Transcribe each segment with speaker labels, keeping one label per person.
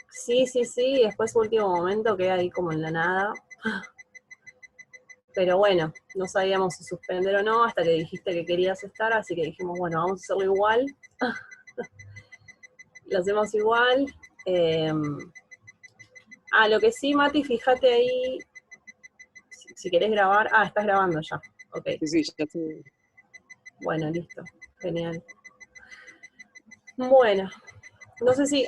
Speaker 1: Sí, sí, sí, después último momento queda ahí como en la nada. Pero bueno, no sabíamos si suspender o no hasta que dijiste que querías estar, así que dijimos, bueno, vamos a hacerlo igual. Lo hacemos igual. Eh, lo que sí, Mati, fíjate ahí, si querés grabar. Estás grabando ya. Ok,
Speaker 2: Sí, sí, ya estoy.
Speaker 1: bueno, listo. Genial. Bueno, no sé si,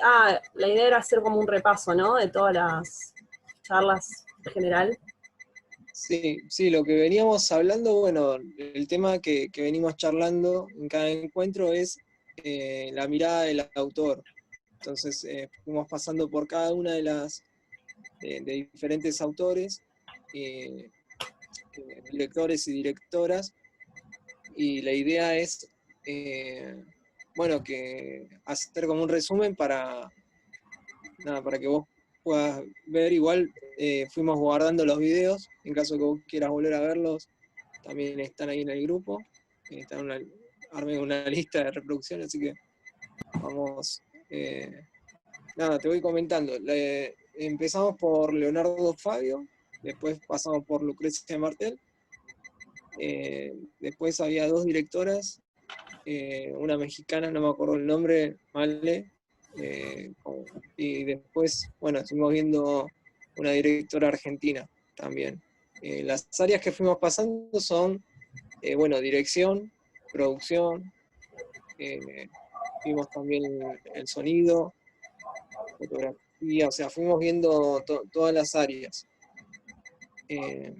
Speaker 1: la idea era hacer como un repaso, ¿no? De todas las charlas en general.
Speaker 2: Sí, sí, lo que veníamos hablando, bueno, el tema que venimos charlando en cada encuentro es la mirada del autor. Entonces, fuimos pasando por cada una de las de diferentes autores, eh, directores y directoras, y la idea es, bueno, que hacer como un resumen para, nada, para que vos puedas ver. Igual fuimos guardando los videos, en caso que vos quieras volver a verlos, también están ahí en el grupo, armé una lista de reproducción, así que vamos, nada, te voy comentando. Empezamos por Leonardo Fabio, después pasamos por Lucrecia Martel, después había dos directoras, una mexicana, no me acuerdo el nombre, Male, y después, bueno, estuvimos viendo una directora argentina también. Las áreas que fuimos pasando son, bueno, dirección, producción, eh, vimos también el sonido, fotografía, o sea, fuimos viendo todas las áreas. Eh,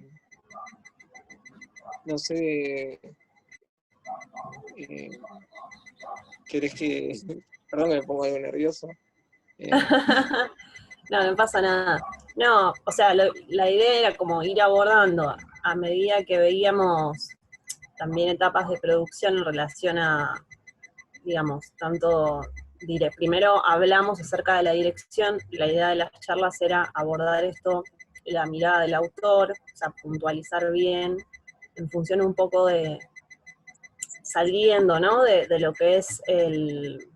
Speaker 2: no sé, eh, ¿querés que, perdón que me pongo algo nervioso? Eh,
Speaker 1: No, no pasa nada. No, o sea, la idea era como ir abordando a medida que veíamos también etapas de producción en relación a, digamos, tanto, primero hablamos acerca de la dirección, la idea de las charlas era abordar esto, la mirada del autor, o sea, puntualizar bien, en función un poco de, saliendo, ¿no? De lo que es el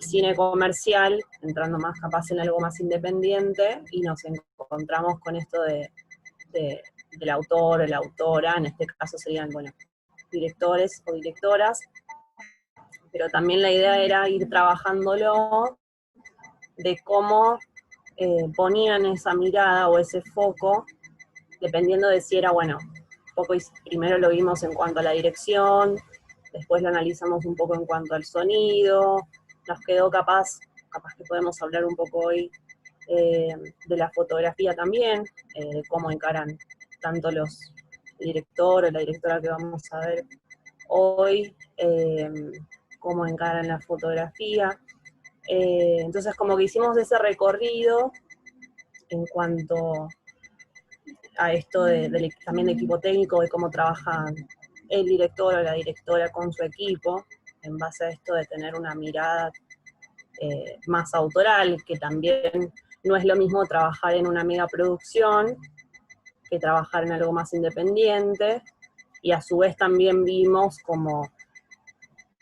Speaker 1: cine comercial, entrando más capaz en algo más independiente, y nos encontramos con esto del autor o la autora, en este caso serían, bueno, directores o directoras, pero también la idea era ir trabajándolo de cómo ponían esa mirada o ese foco, dependiendo de si era, bueno, poco primero lo vimos en cuanto a la dirección, después lo analizamos un poco en cuanto al sonido, nos quedó capaz que podemos hablar un poco hoy eh, de la fotografía también, de cómo encaran tanto los directores, la directora que vamos a ver hoy, cómo encaran la fotografía. Entonces como que hicimos ese recorrido en cuanto a esto también de equipo técnico, de cómo trabaja el director o la directora con su equipo, en base a esto de tener una mirada más autoral, que también no es lo mismo trabajar en una mega producción que trabajar en algo más independiente, y a su vez también vimos como,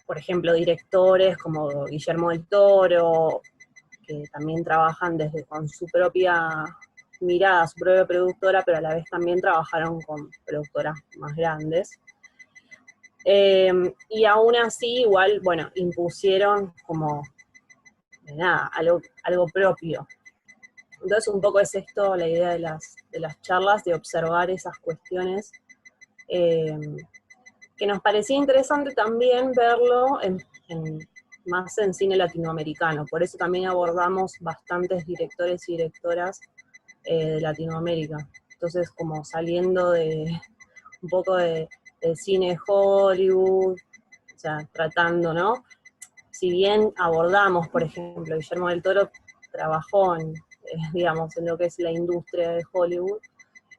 Speaker 1: por ejemplo, directores como Guillermo del Toro, que también trabajan desde con su propia mirada, su propia productora, pero a la vez también trabajaron con productoras más grandes. Y aún así, igual, bueno, impusieron como, nada, algo propio. Entonces un poco es esto la idea de las charlas, de observar esas cuestiones, eh, que nos parecía interesante también verlo más en cine latinoamericano. Por eso también abordamos bastantes directores y directoras de Latinoamérica. Entonces como saliendo de un poco del cine Hollywood, o sea, tratando, ¿no? Si bien abordamos, por ejemplo, Guillermo del Toro trabajó digamos, en lo que es la industria de Hollywood,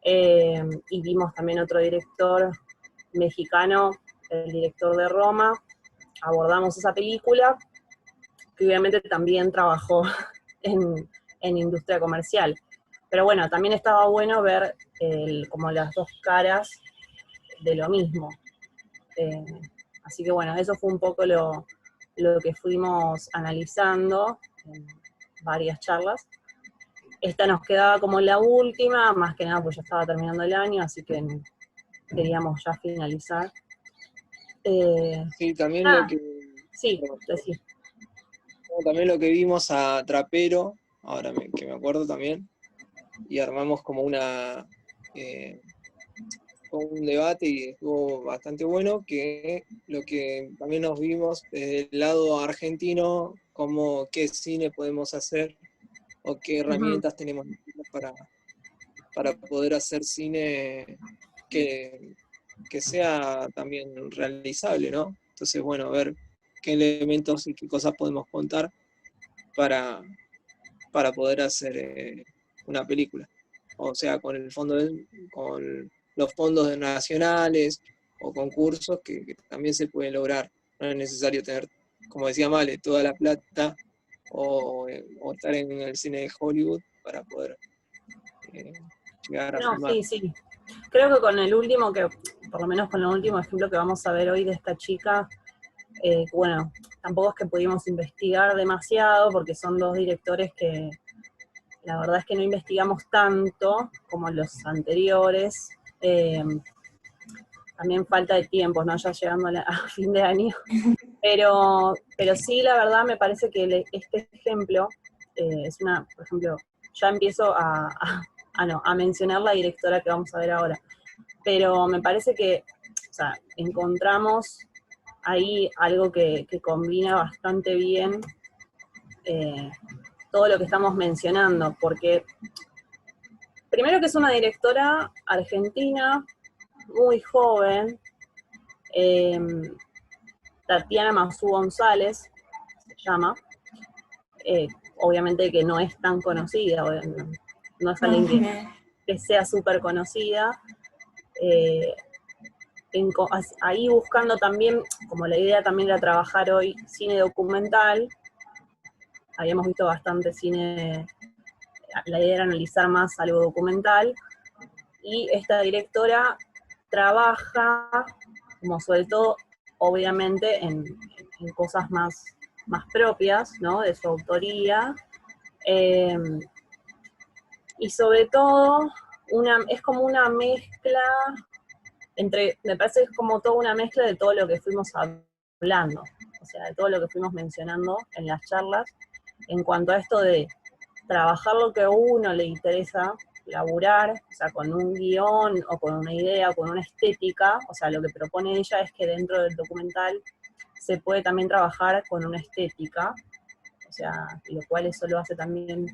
Speaker 1: y vimos también otro director mexicano, el director de Roma, abordamos esa película, que obviamente también trabajó en industria comercial. Pero bueno, también estaba bueno ver como las dos caras de lo mismo. Eh, Así que bueno, eso fue un poco lo que fuimos analizando varias charlas. Esta nos quedaba como la última, más que nada pues ya estaba terminando el año, así que queríamos ya finalizar.
Speaker 2: Sí, también lo que,
Speaker 1: sí, sí.
Speaker 2: también lo que vimos a Trapero, ahora que me acuerdo también, y armamos como un debate y estuvo bastante bueno, que lo que también nos vimos desde el lado argentino, como qué cine podemos hacer o qué herramientas tenemos para poder hacer cine que sea también realizable, ¿no? Entonces, bueno, ver qué elementos y qué cosas podemos contar para poder hacer una película. O sea, con con los fondos nacionales o concursos que también se puede lograr. No es necesario tener, como decía Male, toda la plata o estar en el cine de Hollywood para poder llegar a filmar.
Speaker 1: Sí, sí. Creo que con el último, por lo menos con el último ejemplo que vamos a ver hoy de esta chica, bueno, tampoco es que pudimos investigar demasiado porque son dos directores que la verdad es que no investigamos tanto como los anteriores. También falta de tiempo, ¿no? Ya llegando a fin de año. Pero sí, la verdad me parece que este ejemplo es por ejemplo, ya empiezo a mencionar la directora que vamos a ver ahora. Pero me parece que, o sea, encontramos ahí algo que combina bastante bien todo lo que estamos mencionando, porque primero que es una directora argentina, muy joven, eh, Tatiana Masu González se llama, obviamente que no es tan conocida, no es alguien que sea súper conocida, ahí buscando también, como la idea también era trabajar hoy cine documental, habíamos visto bastante cine, la idea era analizar más algo documental, y esta directora trabaja, como sobre todo, obviamente, en cosas más propias, ¿no? De su autoría, y sobre todo, es como una mezcla me parece que es como toda una mezcla de todo lo que fuimos hablando, o sea, de todo lo que fuimos mencionando en las charlas, en cuanto a esto de trabajar lo que a uno le interesa, laburar, o sea, con un guión o con una idea o con una estética, o sea, lo que propone ella es que dentro del documental se puede también trabajar con una estética, o sea, lo cual eso lo hace también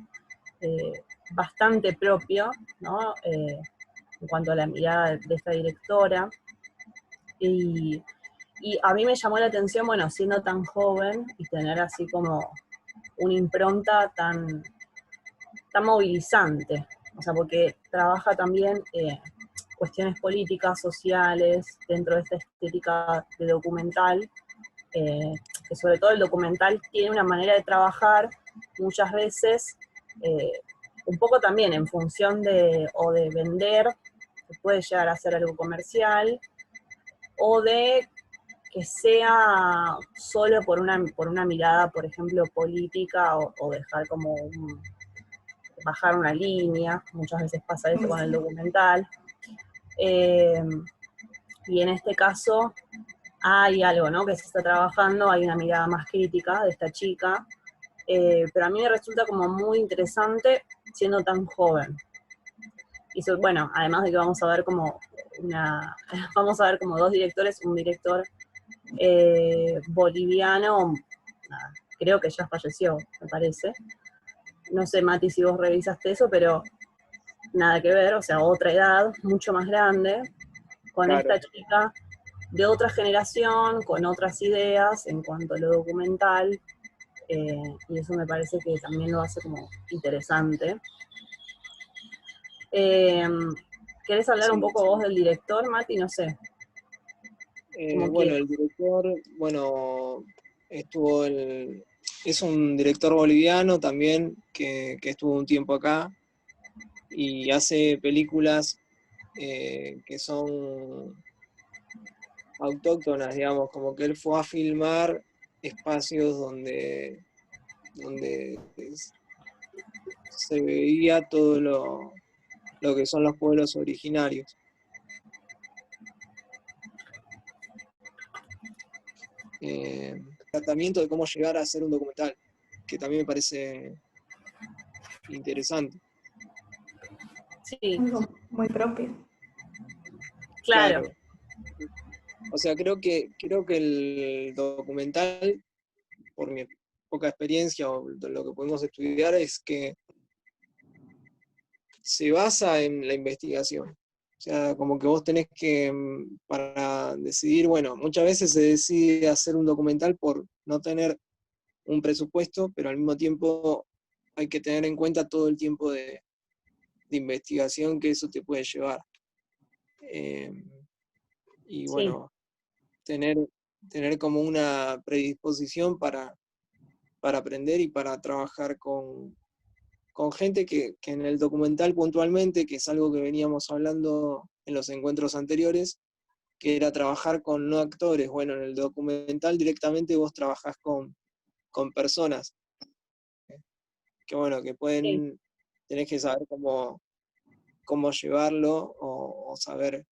Speaker 1: bastante propio, ¿no? En cuanto a la mirada de esta directora. Y a mí me llamó la atención, bueno, siendo tan joven y tener así como una impronta tan movilizante, o sea, porque trabaja también cuestiones políticas, sociales, dentro de esta estética de documental, que sobre todo el documental tiene una manera de trabajar muchas veces, un poco también en función de vender, que puede llegar a ser algo comercial, o de que sea solo por una mirada, por ejemplo, política, o dejar como bajar una línea, muchas veces pasa eso con el documental. Y en este caso hay algo, ¿no? Que se está trabajando, hay una mirada más crítica de esta chica, pero a mí me resulta como muy interesante siendo tan joven. Y bueno, además de que vamos a ver como vamos a ver como dos directores, un director boliviano, creo que ya falleció, me parece. No sé, Mati, si vos revisaste eso, pero nada que ver, o sea, otra edad, mucho más grande, con
Speaker 2: Claro.
Speaker 1: esta chica de otra generación, con otras ideas en cuanto a lo documental, y eso me parece que también lo hace como interesante. ¿Querés hablar un poco vos del director, Mati? No sé.
Speaker 2: Bueno, el director, es un director boliviano también que estuvo un tiempo acá y hace películas que son autóctonas, digamos, como que él fue a filmar espacios donde se veía todo lo que son los pueblos originarios. Tratamiento de cómo llegar a hacer un documental, que también me parece interesante.
Speaker 1: Sí,
Speaker 3: Algo muy propio.
Speaker 1: claro.
Speaker 2: O sea, creo que el documental, por mi poca experiencia o lo que podemos estudiar, es que se basa en la investigación. O sea, como que vos tenés que, para decidir, bueno, muchas veces se decide hacer un documental por no tener un presupuesto, pero al mismo tiempo hay que tener en cuenta todo el tiempo de investigación que eso te puede llevar. Y bueno, tener como una predisposición para aprender y para trabajar con gente que en el documental puntualmente, que es algo que veníamos hablando en los encuentros anteriores, que era trabajar con no actores. Bueno, en el documental directamente vos trabajás con personas, que bueno, que pueden, tenés que saber cómo llevarlo o saber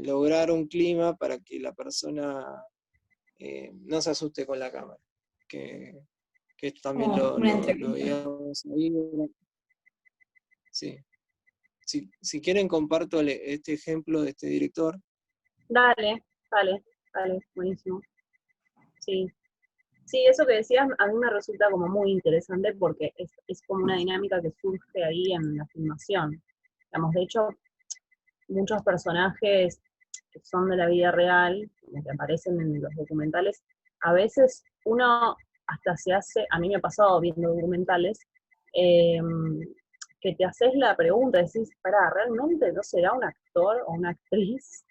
Speaker 2: lograr un clima para que la persona no se asuste con la cámara, que esto también
Speaker 3: Como una
Speaker 2: lo
Speaker 3: entrevista.
Speaker 2: veíamos ahí. Sí. Si quieren comparto este ejemplo de este director.
Speaker 1: Dale, buenísimo. Sí. Sí, eso que decías a mí me resulta como muy interesante porque es como una dinámica que surge ahí en la filmación. Digamos, de hecho, muchos personajes que son de la vida real, como que aparecen en los documentales, a veces uno hasta se hace, a mí me ha pasado viendo documentales, eh, que te haces la pregunta, decís, pará, ¿realmente no será un actor o una actriz?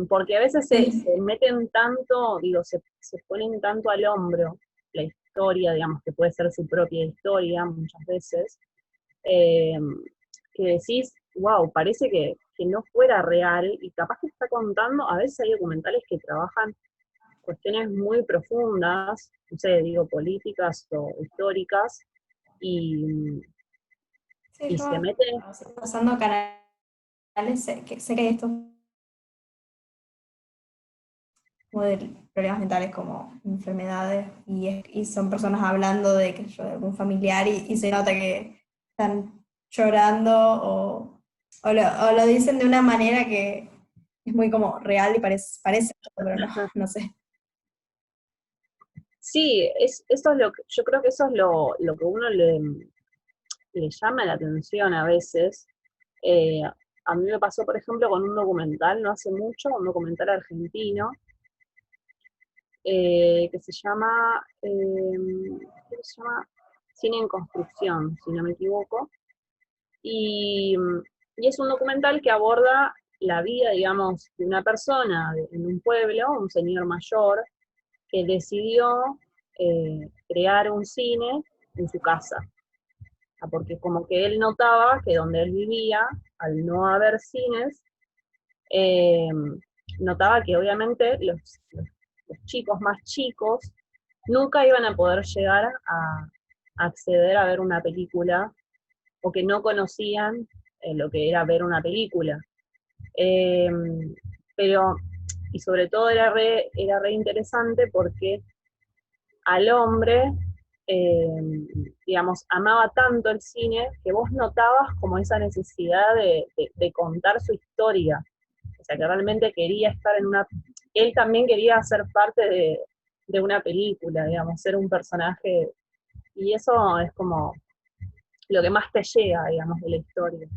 Speaker 1: Porque a veces se meten tanto, digo, se ponen tanto al hombro la historia, digamos, que puede ser su propia historia muchas veces, eh, que decís, wow, parece que no fuera real, y capaz que está contando, a veces hay documentales que trabajan cuestiones muy profundas, no sé, digo, políticas o históricas, y,
Speaker 3: Sí,
Speaker 1: y
Speaker 3: yo
Speaker 1: se mete,
Speaker 3: pasando canales, sé que hay estos como de problemas mentales como enfermedades y son personas hablando de, qué sé yo, de algún familiar y se nota que están llorando o lo dicen de una manera que es muy como real y parece pero no sé.
Speaker 1: sí, eso es lo que, yo creo que eso es lo que uno le llama la atención a veces. Eh, a mí me pasó, por ejemplo, con un documental, no hace mucho, un documental argentino, que se llama, ¿qué se llama? Cine en construcción, si no me equivoco. Y, y es un documental que aborda la vida, digamos, de una persona en un pueblo, un señor mayor, que decidió crear un cine en su casa. Porque como que él notaba que donde él vivía, al no haber cines, eh, notaba que obviamente los chicos más chicos nunca iban a poder llegar a acceder a ver una película o que no conocían lo que era ver una película. Eh, pero, y sobre todo era re interesante porque al hombre, eh, digamos, amaba tanto el cine que vos notabas como esa necesidad de contar su historia. O sea, que realmente quería estar en una... Él también quería ser parte de una película, digamos, ser un personaje. Y eso es como lo que más te llega, digamos, de la historia.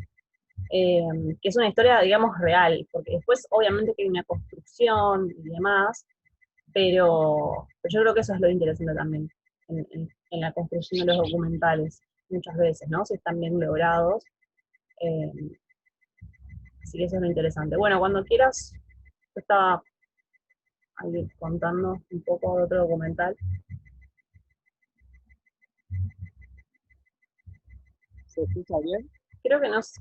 Speaker 1: Que es una historia, digamos, real, porque después obviamente que hay una construcción y demás, pero yo creo que eso es lo interesante también en la construcción de los documentales, muchas veces, ¿no? Si están bien logrados. Eh, así que eso es lo interesante. Bueno, cuando quieras, yo estaba ahí contando un poco de otro documental.
Speaker 2: ¿Se escucha bien?
Speaker 1: Creo que no se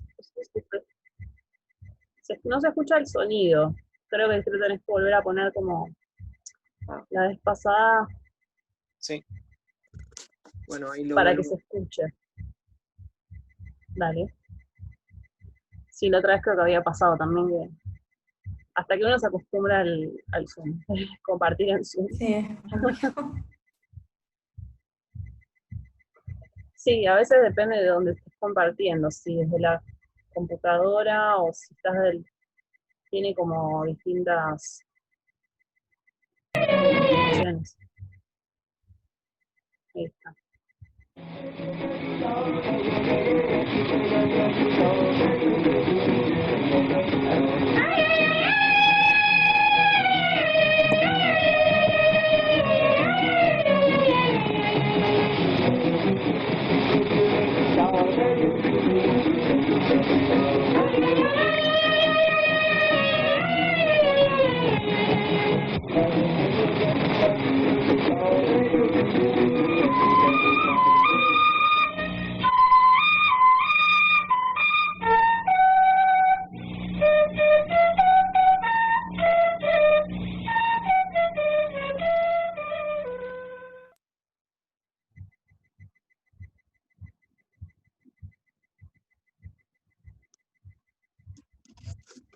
Speaker 1: escucha el sonido. Creo que lo tenés que volver a poner como la vez pasada
Speaker 2: Sí. Bueno, ahí lo
Speaker 1: para que se
Speaker 2: vuelvo.
Speaker 1: escuche. Dale. Sí, la otra vez creo que había pasado también que hasta que uno se acostumbra al Zoom, compartir en Zoom.
Speaker 3: Sí, es complejo.
Speaker 1: Sí, a veces depende de dónde estés compartiendo, si desde la computadora o si tiene como distintas opciones. Ahí está.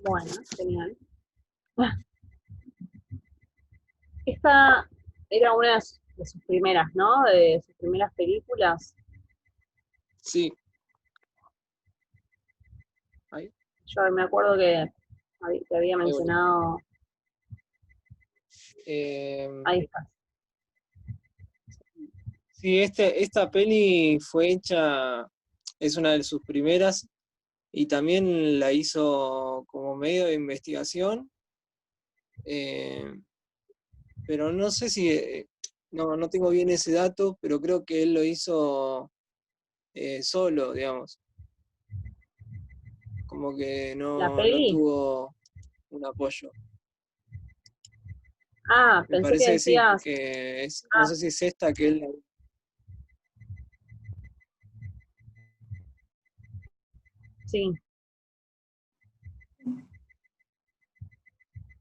Speaker 1: Bueno, genial. Esta era una de sus primeras, ¿no? De sus primeras películas.
Speaker 2: Sí. Ahí.
Speaker 1: Yo me acuerdo que te había
Speaker 2: Ahí volví.
Speaker 1: mencionado. Ahí está.
Speaker 2: Sí, esta peli fue hecha, es una de sus primeras, y también la hizo como medio de investigación, pero no sé si, no tengo bien ese dato, pero creo que él lo hizo solo, digamos, como que
Speaker 1: ¿La
Speaker 2: no
Speaker 1: peli?
Speaker 2: tuvo un apoyo.
Speaker 1: Ah,
Speaker 2: Me
Speaker 1: pensé que
Speaker 2: parece que sí,
Speaker 1: decías.
Speaker 2: porque no sé si es esta que él...
Speaker 1: Sí.
Speaker 3: No,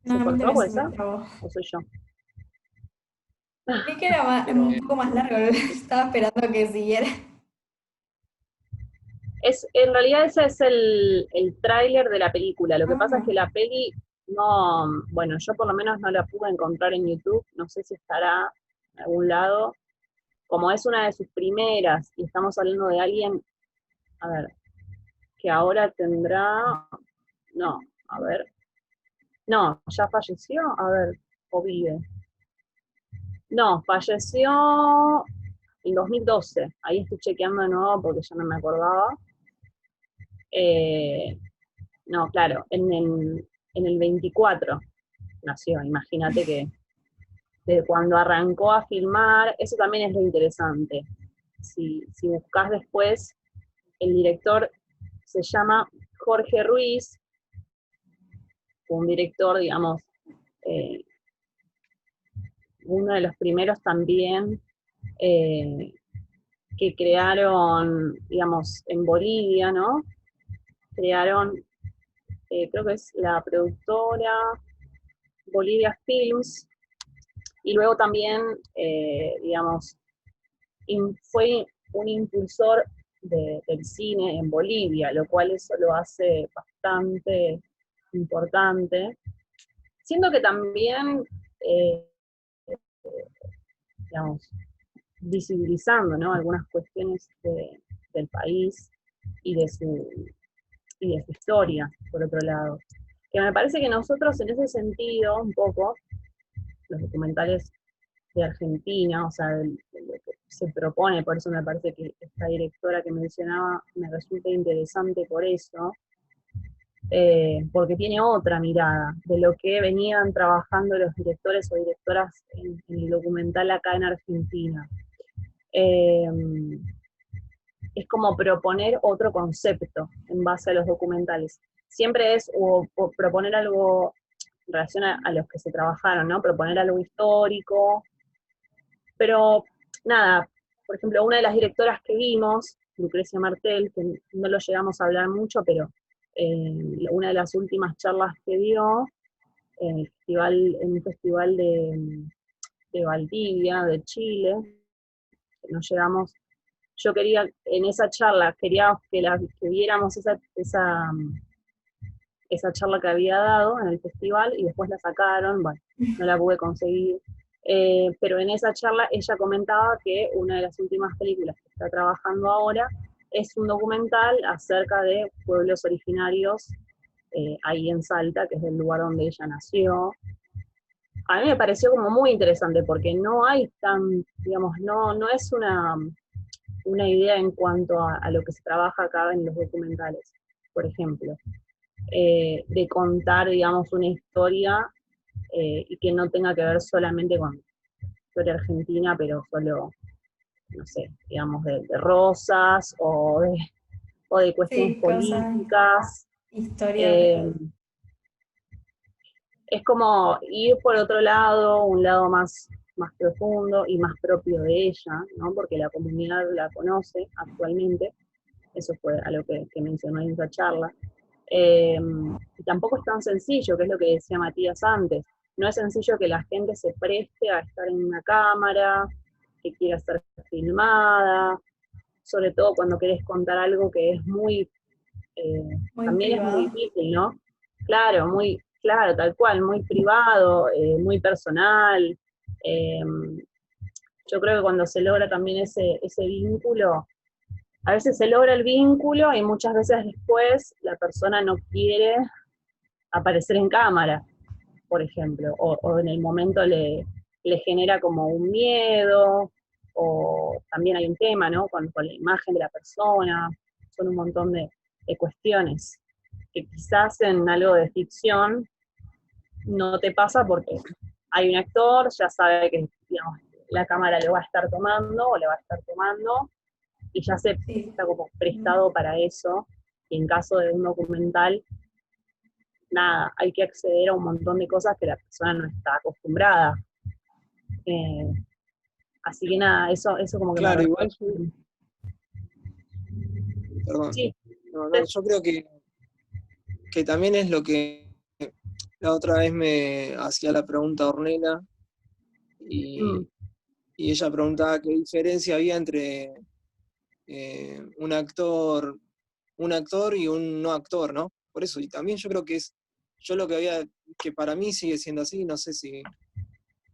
Speaker 1: ¿Se
Speaker 3: a mí
Speaker 1: cortó
Speaker 3: también
Speaker 1: o
Speaker 3: se me
Speaker 1: esa?
Speaker 3: trabó.
Speaker 1: ¿O soy yo?
Speaker 3: Creí que era un
Speaker 2: eh,
Speaker 3: poco más largo, estaba esperando a que siguiera.
Speaker 1: En realidad ese es el tráiler de la película. Lo que pasa es
Speaker 3: Ah,
Speaker 1: que la peli no, bueno, yo por lo menos no la pude encontrar en YouTube, no sé si estará en algún lado. Como es una de sus primeras y estamos hablando de alguien, a ver, que ahora tendrá, no, a ver, no, ya falleció, a ver, o vive. No, falleció en 2012, ahí estoy chequeando de nuevo porque ya no me acordaba. Eh, no, claro, en el 24 nació, imagínate que de cuando arrancó a filmar, eso también es lo interesante. Si buscas después, el director se llama Jorge Ruiz, un director, digamos, eh, uno de los primeros también eh, que crearon, digamos, en Bolivia, ¿no? Crearon, creo que es la productora Bolivia Films, y luego también, digamos, fue un impulsor del cine en Bolivia, lo cual eso lo hace bastante importante. Siento que también, eh, digamos, visibilizando, ¿no?, algunas cuestiones del país y de, su, y de su historia, por otro lado. Que me parece que nosotros en ese sentido, un poco, los documentales de Argentina, o sea, de lo que se propone, por eso me parece que esta directora que mencionaba me resulta interesante por eso, porque tiene otra mirada de lo que venían trabajando los directores o directoras en el documental acá en Argentina. Eh, es como proponer otro concepto en base a los documentales. Siempre es o proponer algo en relación a los que se trabajaron, ¿no? Proponer algo histórico, pero nada, por ejemplo, una de las directoras que vimos, Lucrecia Martel, que no lo llegamos a hablar mucho, pero una de las últimas charlas que dio en un festival de Valdivia, de Chile, que no llegamos, yo quería, en esa charla, quería que viéramos esa charla que había dado en el festival y después la sacaron, bueno, no la pude conseguir. Pero en esa charla ella comentaba que una de las últimas películas que está trabajando ahora es un documental acerca de pueblos originarios ahí en Salta, que es el lugar donde ella nació. A mí me pareció como muy interesante porque no hay tan, digamos, no es una idea en cuanto a lo que se trabaja acá en los documentales, por ejemplo, de contar, digamos, una historia y que no tenga que ver solamente con la historia argentina, pero solo, no sé, digamos, de rosas o de cuestiones
Speaker 3: Sí, cosas,
Speaker 1: políticas.
Speaker 3: historia
Speaker 1: Eh, es como ir por otro lado, un lado más profundo y más propio de ella, ¿no? Porque la comunidad la conoce actualmente, eso fue algo que mencionó en esa charla. Y tampoco es tan sencillo, que es lo que decía Matías antes, no es sencillo que la gente se preste a estar en una cámara, que quiera ser filmada, sobre todo cuando querés contar algo que es
Speaker 3: muy
Speaker 1: también es muy
Speaker 3: privado.
Speaker 1: difícil, ¿no? Claro, claro, tal cual, muy privado, muy personal. Eh, yo creo que cuando se logra también ese vínculo, a veces se logra el vínculo y muchas veces después la persona no quiere aparecer en cámara, por ejemplo, o en el momento le genera como un miedo, o también hay un tema, ¿no? Con la imagen de la persona, son un montón de cuestiones que quizás en algo de ficción no te pasa porque hay un actor, ya sabe que, digamos, la cámara lo va a estar tomando o le va a estar tomando, y ya se
Speaker 3: Sí.
Speaker 1: está como prestado para eso, y en caso de un documental, nada, hay que acceder a un montón de cosas que la persona no está acostumbrada. Eh, Así que nada, eso como que me
Speaker 2: Claro, igual,
Speaker 1: resulta.
Speaker 2: perdón,
Speaker 1: Sí,
Speaker 2: no, yo creo que también es lo que la otra vez me hacía la pregunta Ornella,
Speaker 1: mm,
Speaker 2: y, y ella preguntaba qué diferencia había entre un actor y un no actor, ¿no? Por eso, y también yo creo que yo lo que había, que para mí sigue siendo así, no sé si,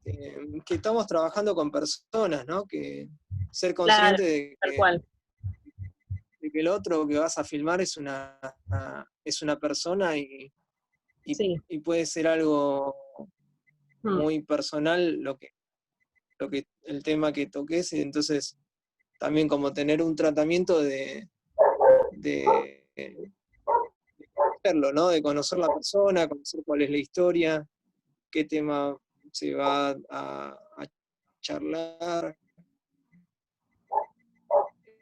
Speaker 2: que estamos trabajando con personas, ¿no? Que ser
Speaker 1: claro,
Speaker 2: consciente
Speaker 1: tal cual.
Speaker 2: de que el otro que vas a filmar es una persona
Speaker 1: Sí,
Speaker 2: y puede ser algo
Speaker 1: mm,
Speaker 2: muy personal el tema que toques, y entonces también como tener un tratamiento de verlo, ¿no? De conocer la persona, conocer cuál es la historia, qué tema se va a charlar.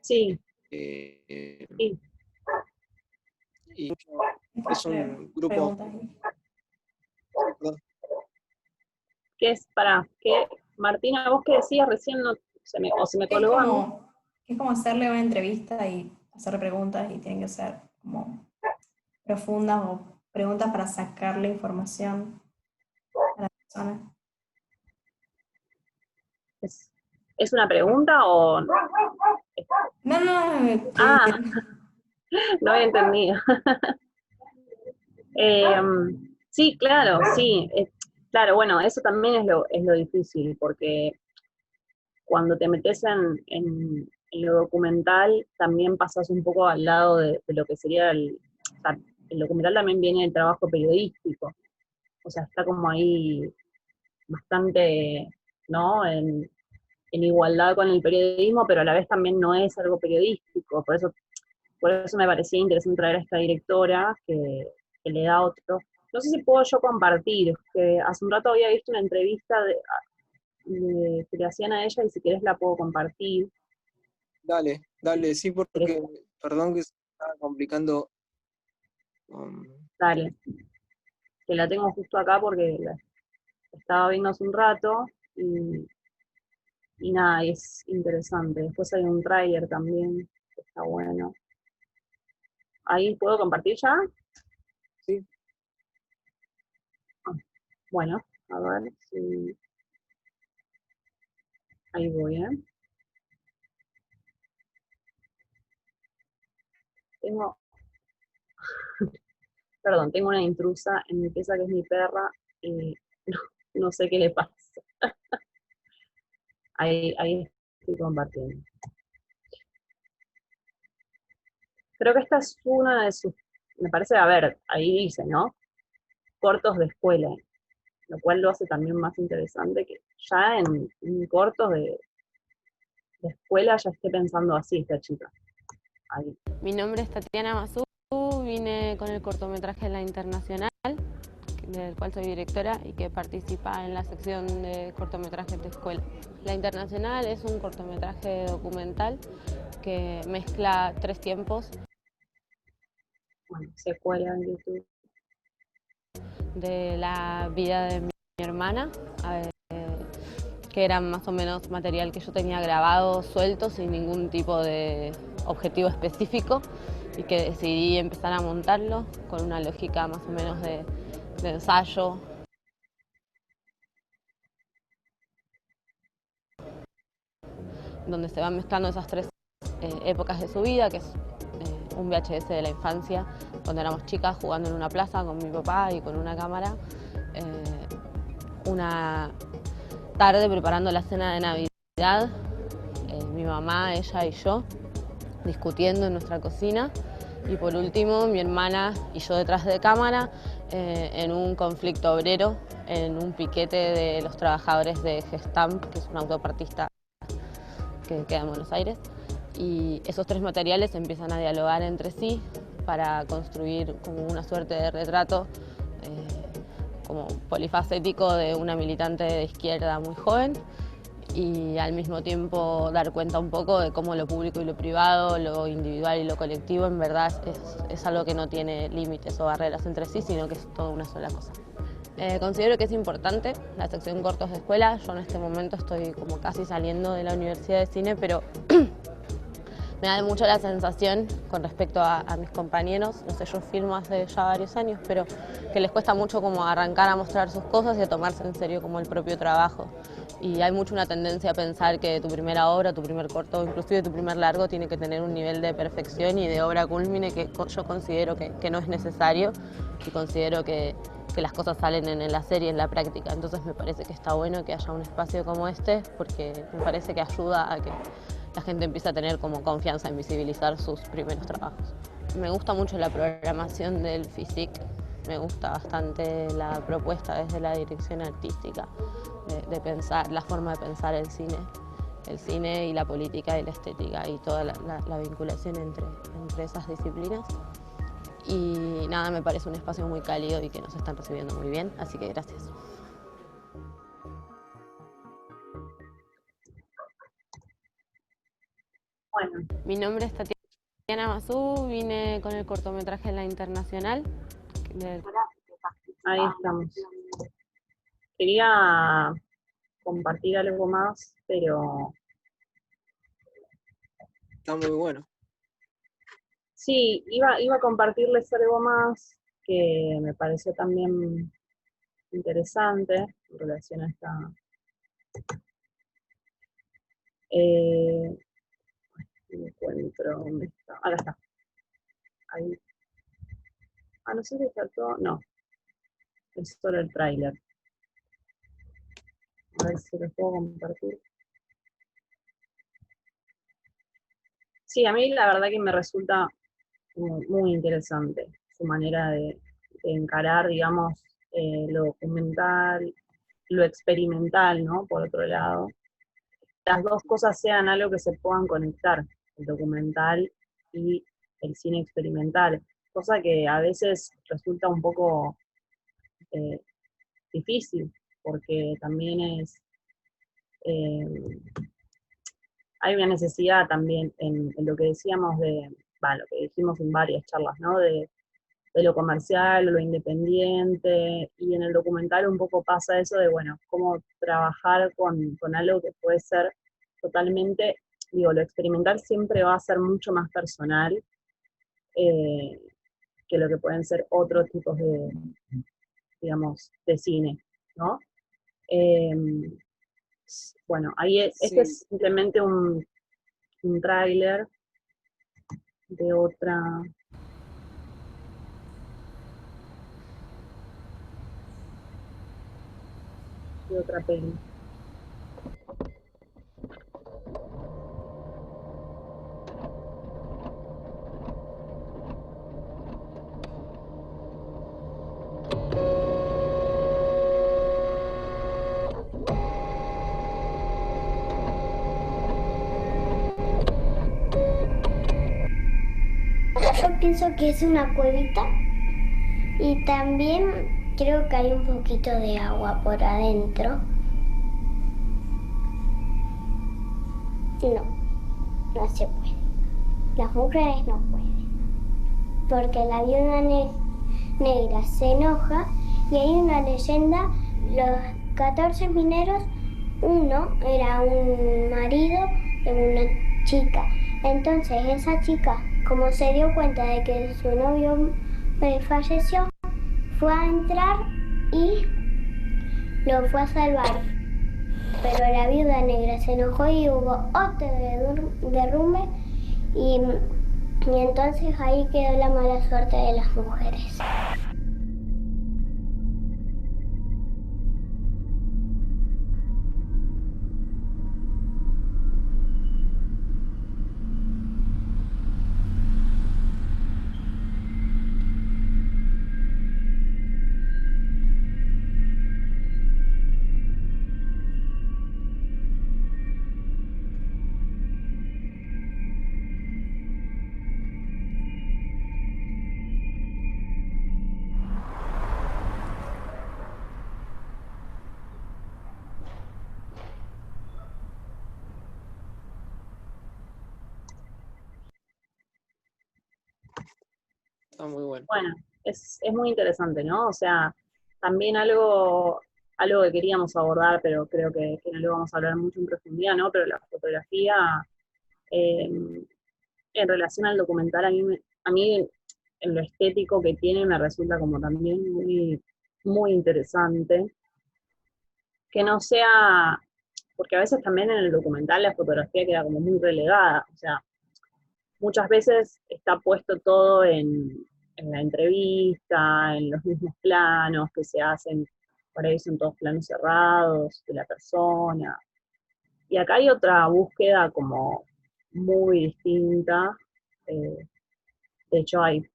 Speaker 1: sí,
Speaker 2: eh,
Speaker 1: sí.
Speaker 2: y es un grupo,
Speaker 3: Preguntas.
Speaker 2: perdón.
Speaker 1: ¿Qué es para qué? Martina, vos que decías recién, no, se me
Speaker 3: Es
Speaker 1: colgó a mí.
Speaker 3: como, es como hacerle una entrevista y hacer preguntas y tienen que ser como profundas o preguntas para sacarle información a la persona.
Speaker 1: ¿Es, es una pregunta o...?
Speaker 3: No, no, no,
Speaker 1: Ah, no había entendido. Eh, sí, claro, sí. Claro, bueno, eso también es lo difícil, porque cuando te metes en lo documental, también pasas un poco al lado de lo que sería o sea, el documental también viene del trabajo periodístico, o sea, está como ahí bastante, ¿no? En igualdad con el periodismo, pero a la vez también no es algo periodístico, por eso me parecía interesante traer a esta directora que le da otro. No sé si puedo yo compartir, que hace un rato había visto una entrevista que le hacían a ella y si querés la puedo compartir.
Speaker 2: Dale, dale, sí,
Speaker 1: ¿Querés?
Speaker 2: porque, perdón que se estaba complicando. um,
Speaker 1: Dale, que la tengo justo acá porque la estaba viendo hace un rato y nada, es interesante. Después hay un tráiler también, que está bueno. Ahí puedo compartir ya.
Speaker 2: sí,
Speaker 1: Ah, bueno, a ver si ahí voy, ¿eh? Tengo, perdón, tengo una intrusa en mi pieza que es mi perra y no, no sé qué le pasa. Ahí estoy compartiendo. Creo que esta es una de sus, me parece, a ver, ahí dice, ¿no? Cortos de escuela, lo cual lo hace también más interesante que ya en cortos de escuela ya esté pensando así esta chica. Ahí.
Speaker 4: Mi nombre es Tatiana Mazú, vine con el cortometraje La Internacional, del cual soy directora y que participa en la sección de cortometrajes de escuela. La Internacional es un cortometraje documental que mezcla 3 tiempos.
Speaker 1: Bueno, secuela en YouTube.
Speaker 4: De la vida de mi hermana, que era más o menos material que yo tenía grabado, suelto, sin ningún tipo de objetivo específico, y que decidí empezar a montarlo con una lógica más o menos de ensayo. Donde se van mezclando esas 3 épocas de su vida, que es un VHS de la infancia, cuando éramos chicas jugando en una plaza con mi papá y con una cámara, una tarde preparando la cena de Navidad, mi mamá, ella y yo discutiendo en nuestra cocina, y por último mi hermana y yo detrás de cámara en un conflicto obrero, en un piquete de los trabajadores de Gestamp, que es un autopartista que queda en Buenos Aires, y esos 3 materiales empiezan a dialogar entre sí para construir como una suerte de retrato como polifacético de una militante de izquierda muy joven, y al mismo tiempo dar cuenta un poco de cómo lo público y lo privado, lo individual y lo colectivo en verdad es algo que no tiene límites o barreras entre sí, sino que es toda una sola cosa. Considero que es importante la sección cortos de escuela. Yo en este momento estoy como casi saliendo de la Universidad de Cine, pero me da mucho la sensación con respecto a mis compañeros, no sé, yo filmo hace ya varios años, pero que les cuesta mucho como arrancar a mostrar sus cosas y a tomarse en serio como el propio trabajo. Y hay mucho una tendencia a pensar que tu primera obra, tu primer corto, o inclusive tu primer largo tiene que tener un nivel de perfección y de obra culmine que yo considero que no es necesario, y considero que las cosas salen en el hacer y en la práctica. Entonces me parece que está bueno que haya un espacio como este, porque me parece que ayuda a que la gente empieza a tener como confianza en visibilizar sus primeros trabajos. Me gusta mucho la programación del FISIC, me gusta bastante la propuesta desde la dirección artística, de pensar, la forma de pensar el cine y la política y la estética y toda la vinculación entre esas disciplinas. Y nada, me parece un espacio muy cálido y que nos están recibiendo muy bien, así que gracias.
Speaker 1: Bueno.
Speaker 4: Mi nombre es Tatiana Mazú, vine con el cortometraje La Internacional.
Speaker 1: Ahí estamos. Quería compartir algo más, pero
Speaker 2: Está muy bueno.
Speaker 1: sí, iba a compartirles algo más que me pareció también interesante en relación a esta... no encuentro dónde está. Acá está. Ahí. Ah, no sé si está todo. No, es solo el tráiler. A ver si lo puedo compartir. Sí, a mí la verdad que me resulta muy interesante su manera de encarar, digamos, lo documental, lo experimental, ¿no? Por otro lado. Las dos cosas sean algo que se puedan conectar, el documental y el cine experimental, cosa que a veces resulta un poco eh, difícil, porque también eh, hay una necesidad también en lo que decíamos lo que dijimos en varias charlas, ¿no? De lo comercial, lo independiente, y en el documental un poco pasa eso de, bueno, cómo trabajar con algo que puede ser totalmente, digo, lo experimental siempre va a ser mucho más personal eh, que lo que pueden ser otros tipos de, digamos, de cine, ¿no? Eh, bueno, ahí este
Speaker 2: Sí.
Speaker 1: es simplemente un tráiler de otra. De otra peli.
Speaker 5: Yo pienso que es una cuevita y también creo que hay un poquito de agua por adentro. No se puede. Las mujeres no pueden. Porque la viuda negra se enoja y hay una leyenda, los 14 mineros, uno era un marido de una chica. Entonces esa chica, como se dio cuenta de que su novio falleció, fue a entrar y lo fue a salvar. Pero la viuda negra se enojó y hubo otro derrumbe y entonces ahí quedó la mala suerte de las mujeres.
Speaker 2: Está muy bueno.
Speaker 1: Bueno, es muy interesante, ¿no? O sea, también algo que queríamos abordar, pero creo que no lo vamos a hablar mucho en profundidad, ¿no? Pero la fotografía, eh, en relación al documental, a mí en lo estético que tiene me resulta como también muy interesante. Que no sea, porque a veces también en el documental la fotografía queda como muy relegada, o sea, muchas veces está puesto todo en la entrevista, en los mismos planos que se hacen, por ahí son todos planos cerrados de la persona. Y acá hay otra búsqueda como muy distinta. eh, de hecho, en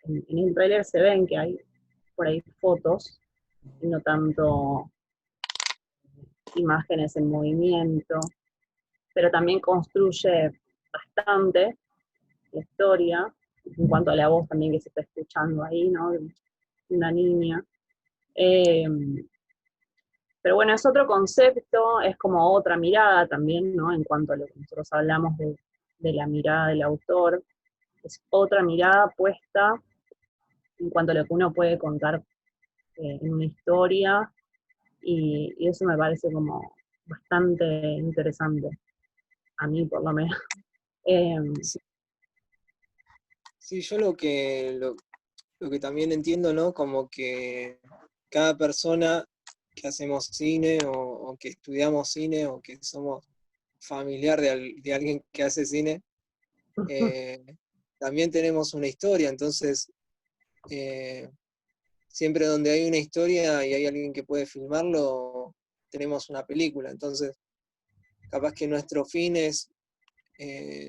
Speaker 1: el trailer se ven que hay por ahí fotos, y no tanto imágenes en movimiento, pero también construye bastante la historia, en cuanto a la voz también que se está escuchando ahí, ¿no? De una niña. Eh, pero bueno, es otro concepto, es como otra mirada también, ¿no? En cuanto a lo que nosotros hablamos de la mirada del autor, es otra mirada puesta en cuanto a lo que uno puede contar en una historia, y eso me parece como bastante interesante, a mí por lo menos.
Speaker 2: Sí, sí, yo lo que también entiendo, ¿no? Como que cada persona que hacemos cine o que estudiamos cine o que somos familiar de alguien que hace cine, eh, también tenemos una historia, entonces siempre donde hay una historia y hay alguien que puede filmarlo, tenemos una película, entonces capaz que nuestro fin es,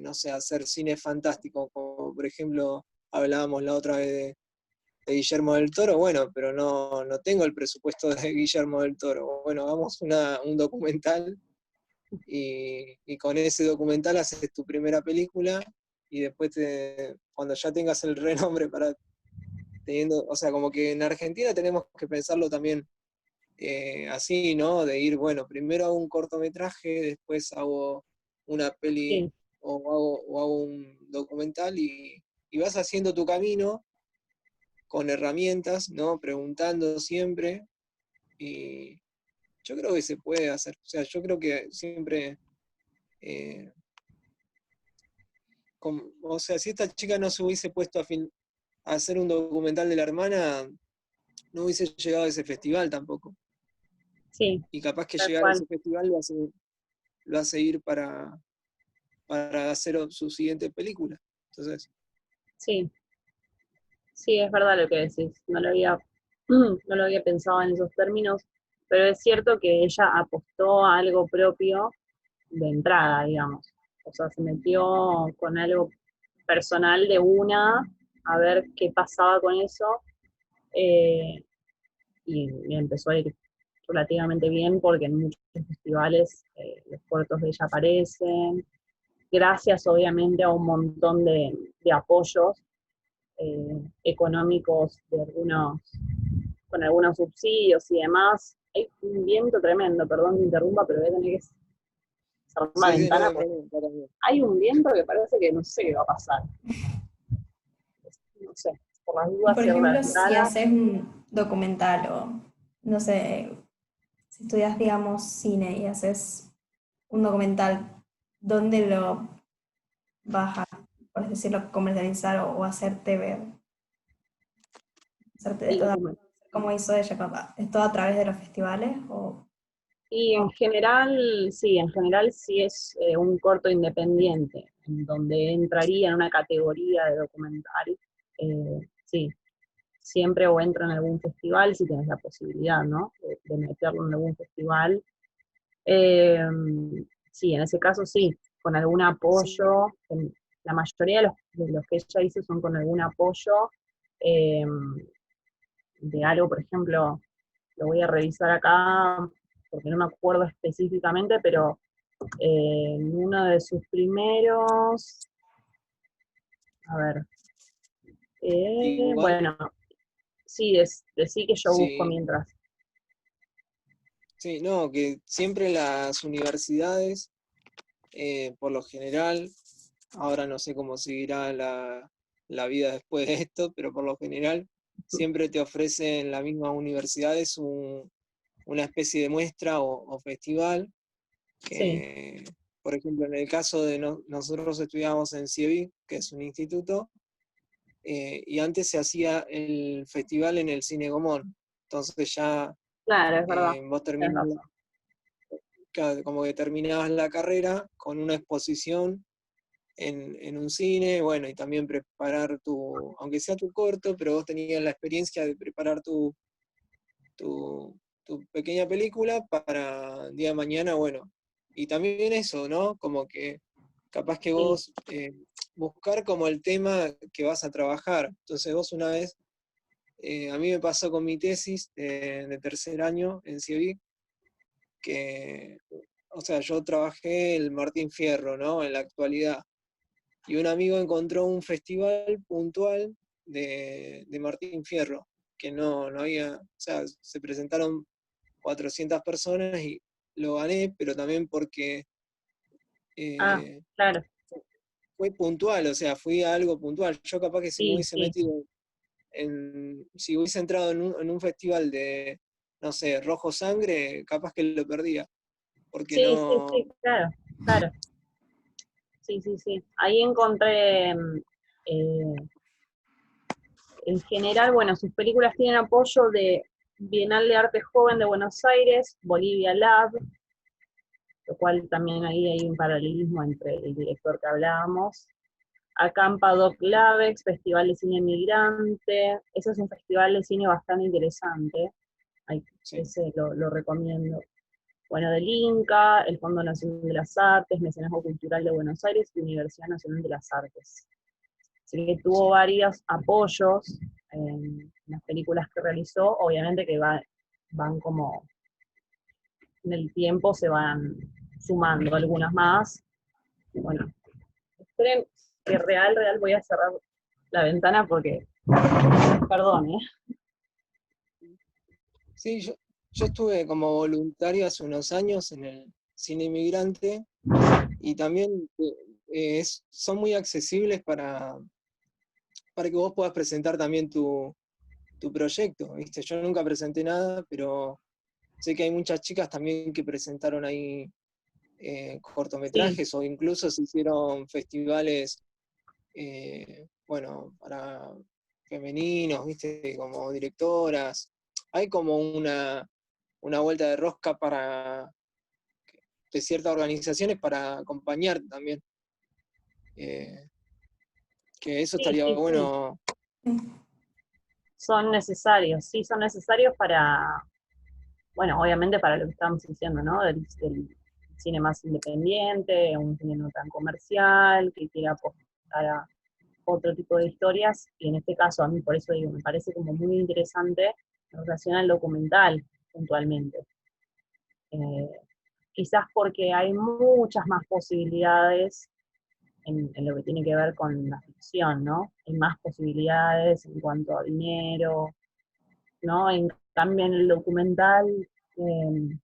Speaker 2: no sé, hacer cine fantástico, como por ejemplo hablábamos la otra vez de Guillermo del Toro, bueno, pero no tengo el presupuesto de Guillermo del Toro. Bueno, hagamos un documental y con ese documental haces tu primera película y después cuando ya tengas el renombre para teniendo, o sea, como que en Argentina tenemos que pensarlo también así, ¿no? De ir, bueno, primero hago un cortometraje, después hago una peli
Speaker 1: Sí,
Speaker 2: o hago un documental y vas haciendo tu camino con herramientas, ¿no? Preguntando siempre, y yo creo que se puede hacer. O sea, yo creo que siempre, eh, o sea, si esta chica no se hubiese puesto a hacer un documental de la hermana, no hubiese llegado a ese festival tampoco.
Speaker 1: sí,
Speaker 2: Y capaz que
Speaker 1: tal
Speaker 2: llegar a
Speaker 1: cual.
Speaker 2: ese festival lo hace ir para hacer su siguiente película. Entonces,
Speaker 1: Sí, sí, es verdad lo que decís. No lo había pensado en esos términos, pero es cierto que ella apostó a algo propio de entrada, digamos. O sea, se metió con algo personal de una, a ver qué pasaba con eso, eh, y empezó a ir relativamente bien porque en muchos festivales los cortos de ella aparecen, gracias obviamente a un montón de apoyos económicos con algunos subsidios y demás. Hay un viento tremendo, perdón que interrumpa, pero voy a tener que cerrar la
Speaker 2: Sí, sí, no
Speaker 1: ventana
Speaker 2: hay
Speaker 1: porque
Speaker 2: problema, está bien.
Speaker 1: hay un viento que parece que no sé qué va a pasar. No sé, por las
Speaker 3: Y
Speaker 1: dudas
Speaker 3: por
Speaker 1: cierro la
Speaker 3: ejemplo, si
Speaker 1: ventana.
Speaker 3: haces un documental o, no sé, si estudias, digamos, cine y haces un documental, ¿dónde lo vas a, por así decirlo, comercializar o hacerte ver?
Speaker 1: El
Speaker 3: Hacerte,
Speaker 1: documental.
Speaker 3: como hizo ella, ¿es todo a través de los festivales? O,
Speaker 1: Y en general sí es un corto independiente, en donde entraría en una categoría de documental. Sí, siempre o entra en algún festival, si tienes la posibilidad, ¿no? De meterlo en algún festival. Eh, sí, en ese caso sí, con algún
Speaker 2: Sí,
Speaker 1: apoyo. La mayoría de los que ella hizo son con algún apoyo eh, de algo, por ejemplo, lo voy a revisar acá porque no me acuerdo específicamente, pero en uno de sus primeros, a ver,
Speaker 2: igual,
Speaker 1: bueno, sí, decí que yo busco
Speaker 2: sí,
Speaker 1: mientras.
Speaker 2: sí, no, que siempre las universidades, por lo general, ahora no sé cómo seguirá la vida después de esto, pero por lo general siempre te ofrecen las mismas universidades una especie de muestra o festival,
Speaker 1: Sí,
Speaker 2: que, por ejemplo, en el caso de nosotros estudiamos en CIEVIC, que es un instituto, y antes se hacía el festival en el Cine Gomón. Entonces ya
Speaker 1: claro, es verdad,
Speaker 2: vos
Speaker 1: tienes
Speaker 2: terminás,
Speaker 1: razón.
Speaker 2: como que terminabas la carrera con una exposición en un cine, bueno, y también preparar aunque sea tu corto, pero vos tenías la experiencia de preparar tu pequeña película para el día de mañana, bueno. Y también eso, ¿no? Como que capaz que
Speaker 1: Sí,
Speaker 2: vos buscar como el tema que vas a trabajar. Entonces vos una vez, a mí me pasó con mi tesis de tercer año en CIEVIC, que, o sea, yo trabajé el Martín Fierro, ¿no? En la actualidad. Y un amigo encontró un festival puntual de Martín Fierro, que no había, o sea, se presentaron 400 personas y lo gané, pero también porque
Speaker 1: ah,
Speaker 2: eh,
Speaker 1: claro,
Speaker 2: fue puntual, o sea, fui a algo puntual. Yo capaz que si me
Speaker 1: sí,
Speaker 2: hubiese
Speaker 1: sí,
Speaker 2: metido si hubiese entrado en un festival de, no sé, Rojo Sangre, capaz que lo perdía, porque
Speaker 1: sí, sí,
Speaker 2: no,
Speaker 1: sí, claro, claro, sí, sí, sí. Ahí encontré, en general, bueno, sus películas tienen apoyo de Bienal de Arte Joven de Buenos Aires, Bolivia Lab, lo cual también ahí hay un paralelismo entre el director que hablábamos. Acampa Doc Lavex, Festival de Cine Migrante, ese es un festival de cine bastante interesante,
Speaker 2: sí,
Speaker 1: ese lo recomiendo. Bueno, del Inca, el Fondo Nacional de las Artes, Mecenazgo Cultural de Buenos Aires y Universidad Nacional de las Artes. Así que tuvo
Speaker 2: sí,
Speaker 1: varios apoyos en las películas que realizó, obviamente que van como en el tiempo se van sumando algunas más. Bueno, esperen que real voy a cerrar la ventana porque, perdón, ¿eh?
Speaker 2: sí, yo estuve como voluntario hace unos años en el cine inmigrante y también son muy accesibles para que vos puedas presentar también tu proyecto, ¿viste? Yo nunca presenté nada, pero sé que hay muchas chicas también que presentaron ahí
Speaker 1: Sí,
Speaker 2: cortometrajes o incluso se hicieron festivales, bueno, para femeninos, ¿viste? Como directoras. Hay como una vuelta de rosca de ciertas organizaciones para acompañar también. Eh, Que eso
Speaker 1: Sí,
Speaker 2: estaría
Speaker 1: sí, sí.
Speaker 2: bueno.
Speaker 1: Son necesarios, sí, son necesarios para, bueno, obviamente para lo que estábamos diciendo, ¿no? Del cine más independiente, un cine no tan comercial, que quiera apostar a otro tipo de historias, y en este caso a mí por eso digo, me parece como muy interesante en relación al documental puntualmente. Eh, Quizás porque hay muchas más posibilidades en lo que tiene que ver con la ficción, ¿no? Hay más posibilidades en cuanto a dinero, ¿no? En cambio en el documental, eh,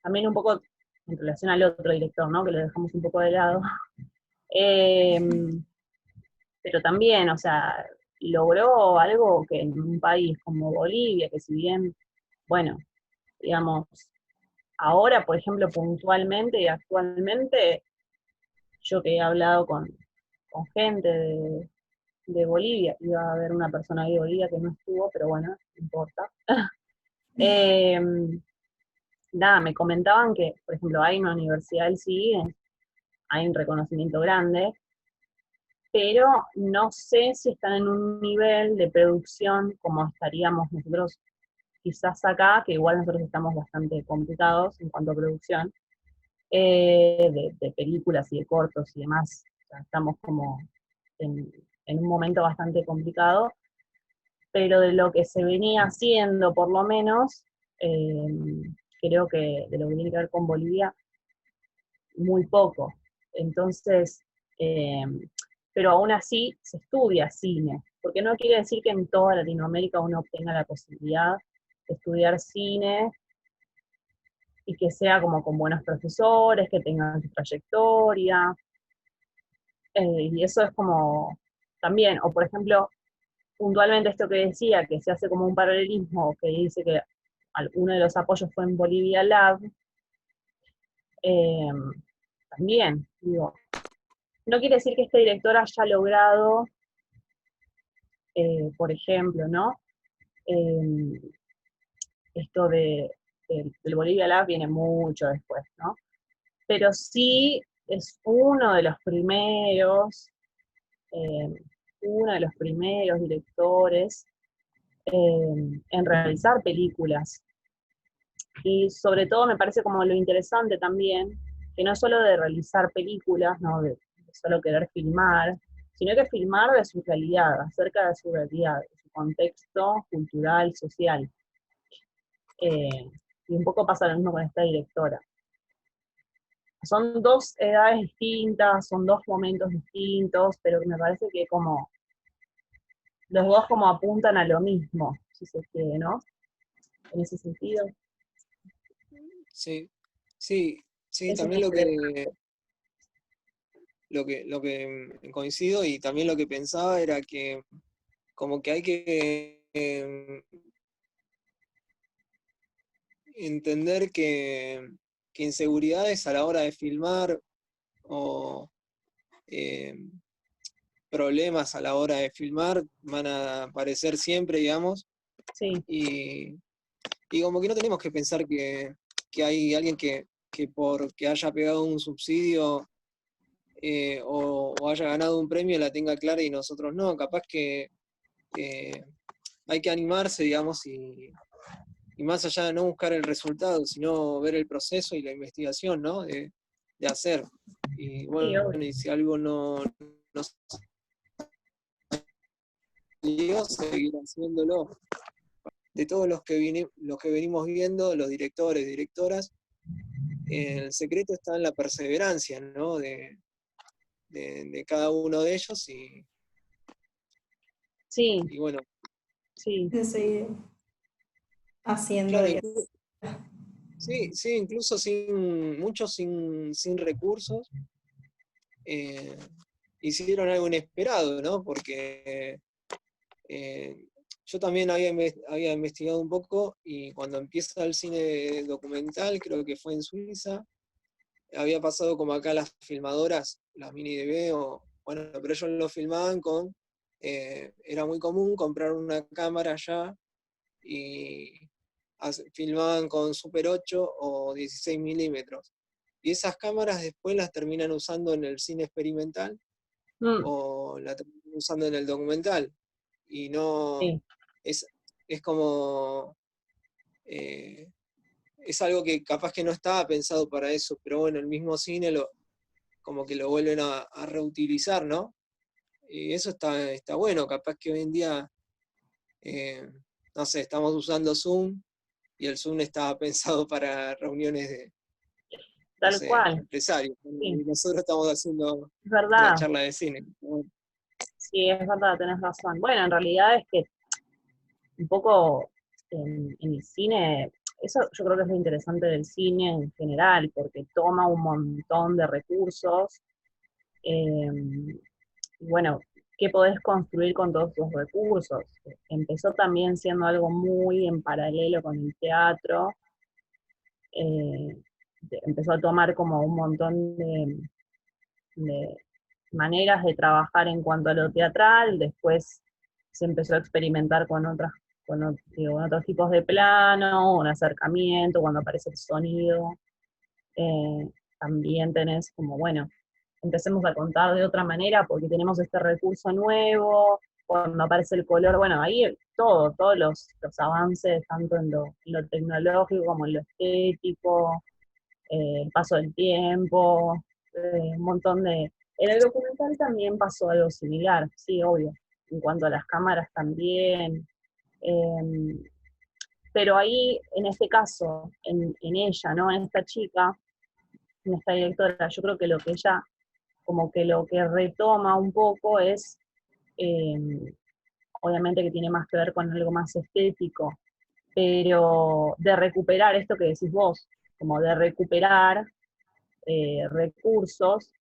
Speaker 1: también un poco en relación al otro director, ¿no? Que lo dejamos un poco de lado. Eh, pero también, o sea, logró algo que en un país como Bolivia, que si bien, bueno, digamos, ahora, por ejemplo, puntualmente y actualmente, yo que he hablado con gente de Bolivia, iba a haber una persona de Bolivia que no estuvo, pero bueno, no importa. Eh, Nada, me comentaban que, por ejemplo, hay una universidad del CIE, hay un reconocimiento grande, pero no sé si están en un nivel de producción como estaríamos nosotros quizás acá, que igual nosotros estamos bastante complicados en cuanto a producción, de películas y de cortos y demás. O sea, estamos como en un momento bastante complicado, pero de lo que se venía haciendo, por lo menos, eh, creo que de lo que tiene que ver con Bolivia, muy poco. Entonces, eh, pero aún así se estudia cine, porque no quiere decir que en toda Latinoamérica uno tenga la posibilidad de estudiar cine y que sea como con buenos profesores, que tengan su trayectoria, y eso es como también, o por ejemplo, puntualmente esto que decía, que se hace como un paralelismo, que dice que uno de los apoyos fue en Bolivia Lab, eh, también, digo, no quiere decir que este director haya logrado, por ejemplo, ¿no? Eh, Esto del Bolivia Lab viene mucho después, ¿no? Pero sí es eh, uno de los primeros directores en realizar películas. Y sobre todo me parece como lo interesante también, que no solo de realizar películas, no de solo querer filmar, sino que filmar de su realidad, acerca de su realidad, de su contexto cultural, social. Y un poco pasa lo mismo con esta directora. Son dos edades distintas, son dos momentos distintos, pero me parece que como los dos como apuntan a lo mismo, si se quiere, ¿no? En ese sentido.
Speaker 2: Sí, sí, sí,
Speaker 1: Eso es
Speaker 2: también
Speaker 1: interesante.
Speaker 2: lo que coincido y también lo que pensaba era que como que hay que entender que inseguridades a la hora de filmar o eh, problemas a la hora de filmar van a aparecer siempre, digamos,
Speaker 1: Sí,
Speaker 2: y, y como que no tenemos que pensar que hay alguien que porque haya pegado un subsidio o haya ganado un premio la tenga clara y nosotros no, capaz que hay que animarse, digamos, y más allá de no buscar el resultado, sino ver el proceso y la investigación, ¿no? De hacer. Y
Speaker 1: sí,
Speaker 2: bueno,
Speaker 1: obvio.
Speaker 2: y si algo no salió, seguir haciéndolo. De todos los que venimos viendo, los directores, directoras, el secreto está en la perseverancia, ¿no? De cada uno de ellos
Speaker 1: Sí,
Speaker 2: y bueno,
Speaker 1: sí,
Speaker 3: De seguir haciendo
Speaker 2: claro,
Speaker 3: y
Speaker 2: sí, sí, incluso muchos sin recursos, eh, hicieron algo inesperado, ¿no? Porque yo también había investigado un poco y cuando empieza el cine documental, creo que fue en Suiza, había pasado como acá las filmadoras, las mini DV, bueno, pero ellos lo filmaban era muy común comprar una cámara allá y filmaban con Super 8 o 16 milímetros. Y esas cámaras después las terminan usando en el cine experimental
Speaker 1: mm,
Speaker 2: o la terminan usando en el documental. Y no,
Speaker 1: Sí.
Speaker 2: es como, es algo que capaz que no estaba pensado para eso, pero bueno, el mismo cine como que lo vuelven a reutilizar, ¿no? Y eso está bueno, capaz que hoy en día, no sé, estamos usando Zoom, y el Zoom estaba pensado para reuniones de, no
Speaker 1: Tal
Speaker 2: sé,
Speaker 1: cual,
Speaker 2: empresarios,
Speaker 1: sí,
Speaker 2: y nosotros estamos haciendo
Speaker 1: es
Speaker 2: una
Speaker 1: verdad,
Speaker 2: charla de cine.
Speaker 1: sí, es verdad, tenés razón. Bueno, en realidad es que un poco en el cine, eso yo creo que es lo interesante del cine en general, porque toma un montón de recursos, y bueno, ¿qué podés construir con todos esos recursos? Empezó también siendo algo muy en paralelo con el teatro, eh, empezó a tomar como un montón de maneras de trabajar en cuanto a lo teatral, después se empezó a experimentar con con otros tipos de plano, un acercamiento, cuando aparece el sonido, eh, también tenés como, bueno, empecemos a contar de otra manera porque tenemos este recurso nuevo, cuando aparece el color, bueno, ahí todos los avances, tanto en lo tecnológico como en lo estético, el paso del tiempo, un montón de... En el documental también pasó algo similar, sí, obvio, en cuanto a las cámaras también, eh, pero ahí, en este caso, en ella, ¿no? En esta chica, en esta directora, yo creo que lo que ella, como que lo que retoma un poco es, eh, obviamente que tiene más que ver con algo más estético, pero de recuperar esto que decís vos, como de recuperar recursos,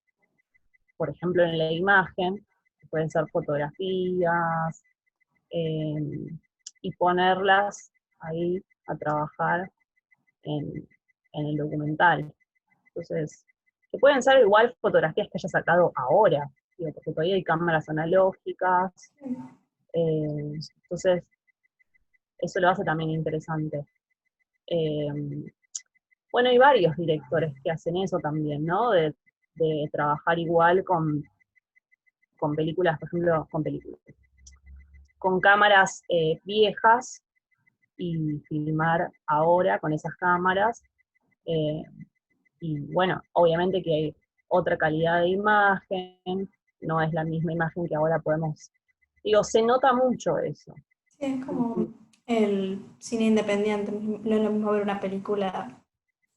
Speaker 1: por ejemplo en la imagen, que pueden ser fotografías, eh, y ponerlas ahí a trabajar en, en el documental. Entonces, que pueden ser igual fotografías que haya sacado ahora, digo, porque todavía hay cámaras analógicas, entonces eso lo hace también interesante. Eh, bueno, hay varios directores que hacen eso también, ¿no? De trabajar igual con películas, por ejemplo, con cámaras viejas y filmar ahora con esas cámaras. eh, y bueno, obviamente que hay otra calidad de imagen, no es la misma imagen que ahora podemos, digo, se nota mucho eso.
Speaker 3: Sí, es como el cine independiente, no es lo mismo ver una película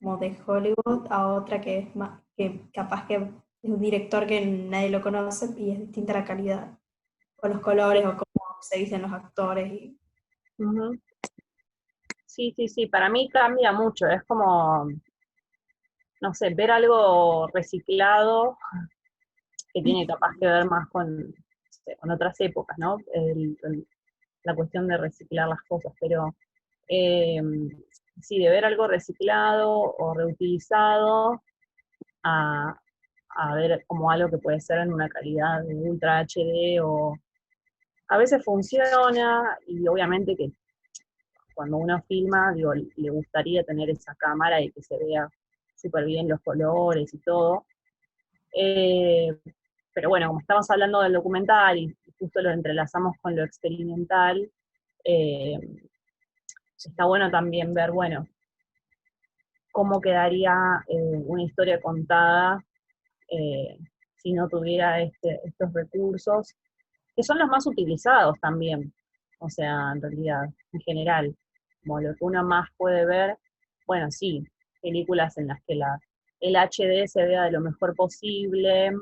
Speaker 3: como de Hollywood a otra que es más, que capaz que es un director que nadie lo conoce y es distinta la calidad, o los colores, o cómo se dicen los actores.
Speaker 1: Ujú. Sí, sí, sí, para mí cambia mucho, es como, no sé, ver algo reciclado que tiene capaz que ver más con, no sé, con otras épocas, ¿no? La cuestión de reciclar las cosas, pero eh, sí, de ver algo reciclado o reutilizado a, a ver como algo que puede ser en una calidad de Ultra HD o a veces funciona y obviamente que cuando uno filma, digo, le gustaría tener esa cámara y que se vea súper bien los colores y todo. Eh, pero bueno, como estamos hablando del documental y justo lo entrelazamos con lo experimental, eh, está bueno también ver, bueno, cómo quedaría una historia contada eh, si no tuviera estos recursos, que son los más utilizados también, o sea, en realidad, en general, como lo que uno más puede ver, bueno, sí, películas en las que el HD se vea de lo mejor posible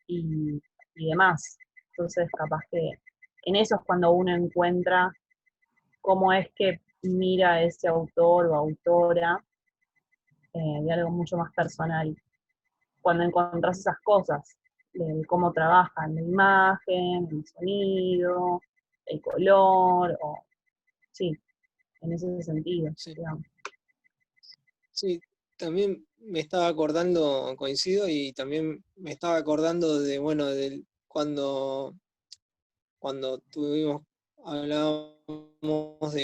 Speaker 1: y, y demás. Entonces, capaz que en eso es cuando uno encuentra cómo es que mira a ese autor o autora de algo mucho más personal. Cuando encontrás esas cosas, de cómo trabajan la imagen, el sonido, el color, o sí, en ese sentido,
Speaker 2: Sí,
Speaker 1: digamos.
Speaker 2: sí, también me estaba acordando, coincido, y también me estaba acordando de, bueno, cuando hablábamos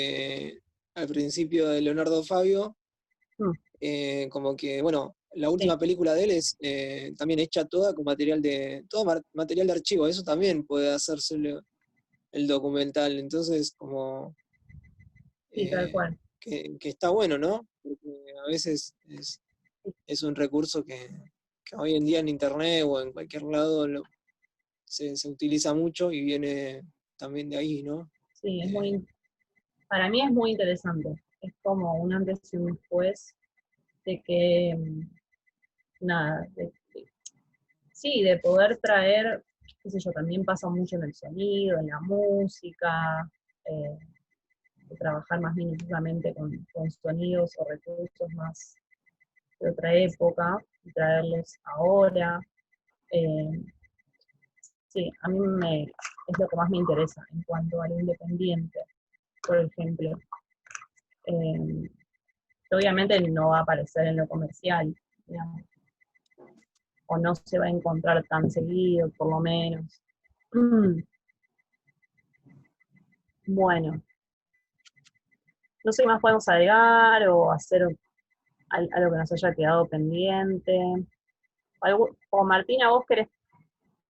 Speaker 2: al principio de Leonardo Fabio,
Speaker 1: Mm,
Speaker 2: como que, bueno, la última película de él es también hecha toda con material material de archivo, eso también puede hacerse el documental, entonces como
Speaker 1: Sí, tal cual.
Speaker 2: que está bueno, ¿no? Porque a veces es un recurso que hoy en día en internet o en cualquier lado se utiliza mucho y viene también de ahí, ¿no?
Speaker 1: Sí, para mí es muy interesante. Es como un antes y un después de que, nada, sí, de poder traer, qué sé yo, también pasa mucho en el sonido, en la música, de trabajar más minuciosamente con sonidos o recursos más de otra época y traerlos ahora. Eh, sí, es lo que más me interesa en cuanto al independiente, por ejemplo. Eh, Obviamente no va a aparecer en lo comercial, digamos, o no se va a encontrar tan seguido, por lo menos. Bueno, no sé qué más podemos agregar o hacer algo que nos haya quedado pendiente. O Martina, ¿vos querés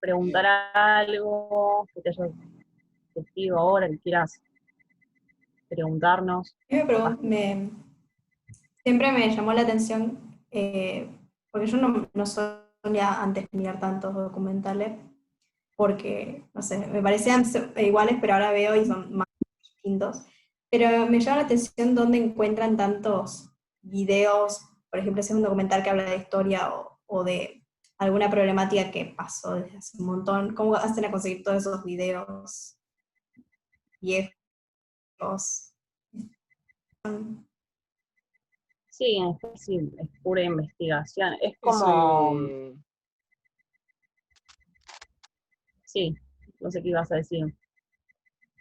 Speaker 1: preguntar algo que te haya surgido ahora, que quieras preguntarnos?
Speaker 3: A mí siempre me llamó la atención, porque yo no solía antes mirar tantos documentales, porque, no sé, me parecían iguales, pero ahora veo y son más distintos. Pero me llama la atención dónde encuentran tantos videos, por ejemplo, si es un documental que habla de historia o de alguna problemática que pasó desde hace un montón, ¿cómo hacen a conseguir todos esos videos viejos?
Speaker 1: Sí, es pura investigación. Es
Speaker 2: Eso
Speaker 1: como, sí, no sé qué ibas a decir.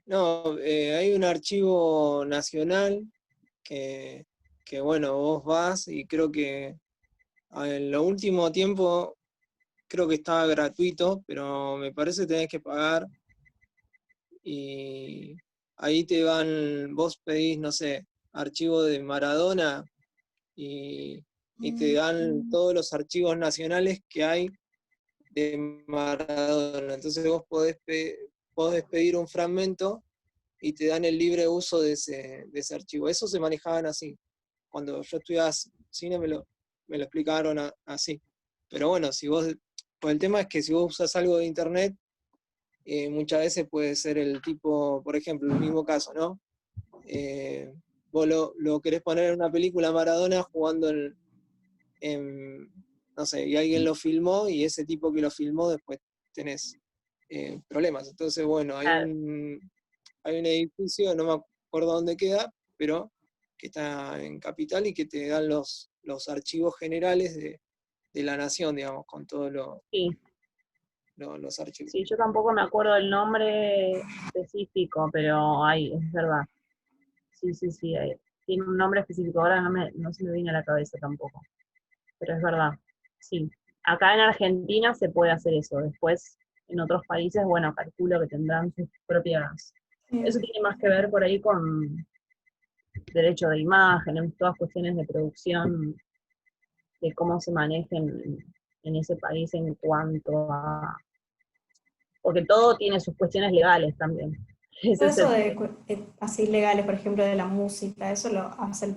Speaker 2: no, hay un archivo nacional que, bueno, vos vas y creo que en lo último tiempo creo que estaba gratuito, pero me parece que tenés que pagar y ahí vos pedís, no sé, archivo de Maradona y te dan todos los archivos nacionales que hay de Maradona. Entonces vos podés pedir un fragmento y te dan el libre uso de ese archivo. Eso se manejaban así. Cuando yo estudiaba cine me lo explicaron así. Pero bueno, pues el tema es que si vos usas algo de internet, muchas veces puede ser el tipo, por ejemplo, el mismo caso, ¿no? Vos lo querés poner en una película Maradona jugando no sé, y alguien lo filmó y ese tipo que lo filmó después tenés problemas. Entonces, bueno, hay
Speaker 1: Claro.
Speaker 2: un edificio, no me acuerdo dónde queda, pero que está en Capital y que te dan los archivos generales de la nación, digamos, con todos
Speaker 1: Sí,
Speaker 2: los archivos.
Speaker 1: sí, yo tampoco me acuerdo el nombre específico, pero es verdad. Sí, sí, sí, tiene un nombre específico, ahora no se me viene a la cabeza tampoco, pero es verdad, sí. Acá en Argentina se puede hacer eso, después en otros países, bueno, calculo que tendrán sus propias... Eso tiene más que ver por ahí con derecho de imagen, todas cuestiones de producción, de cómo se manejen en ese país en cuanto a... Porque todo tiene sus cuestiones legales también.
Speaker 3: Todo eso de así legales, por ejemplo, de la música, ¿eso lo hace el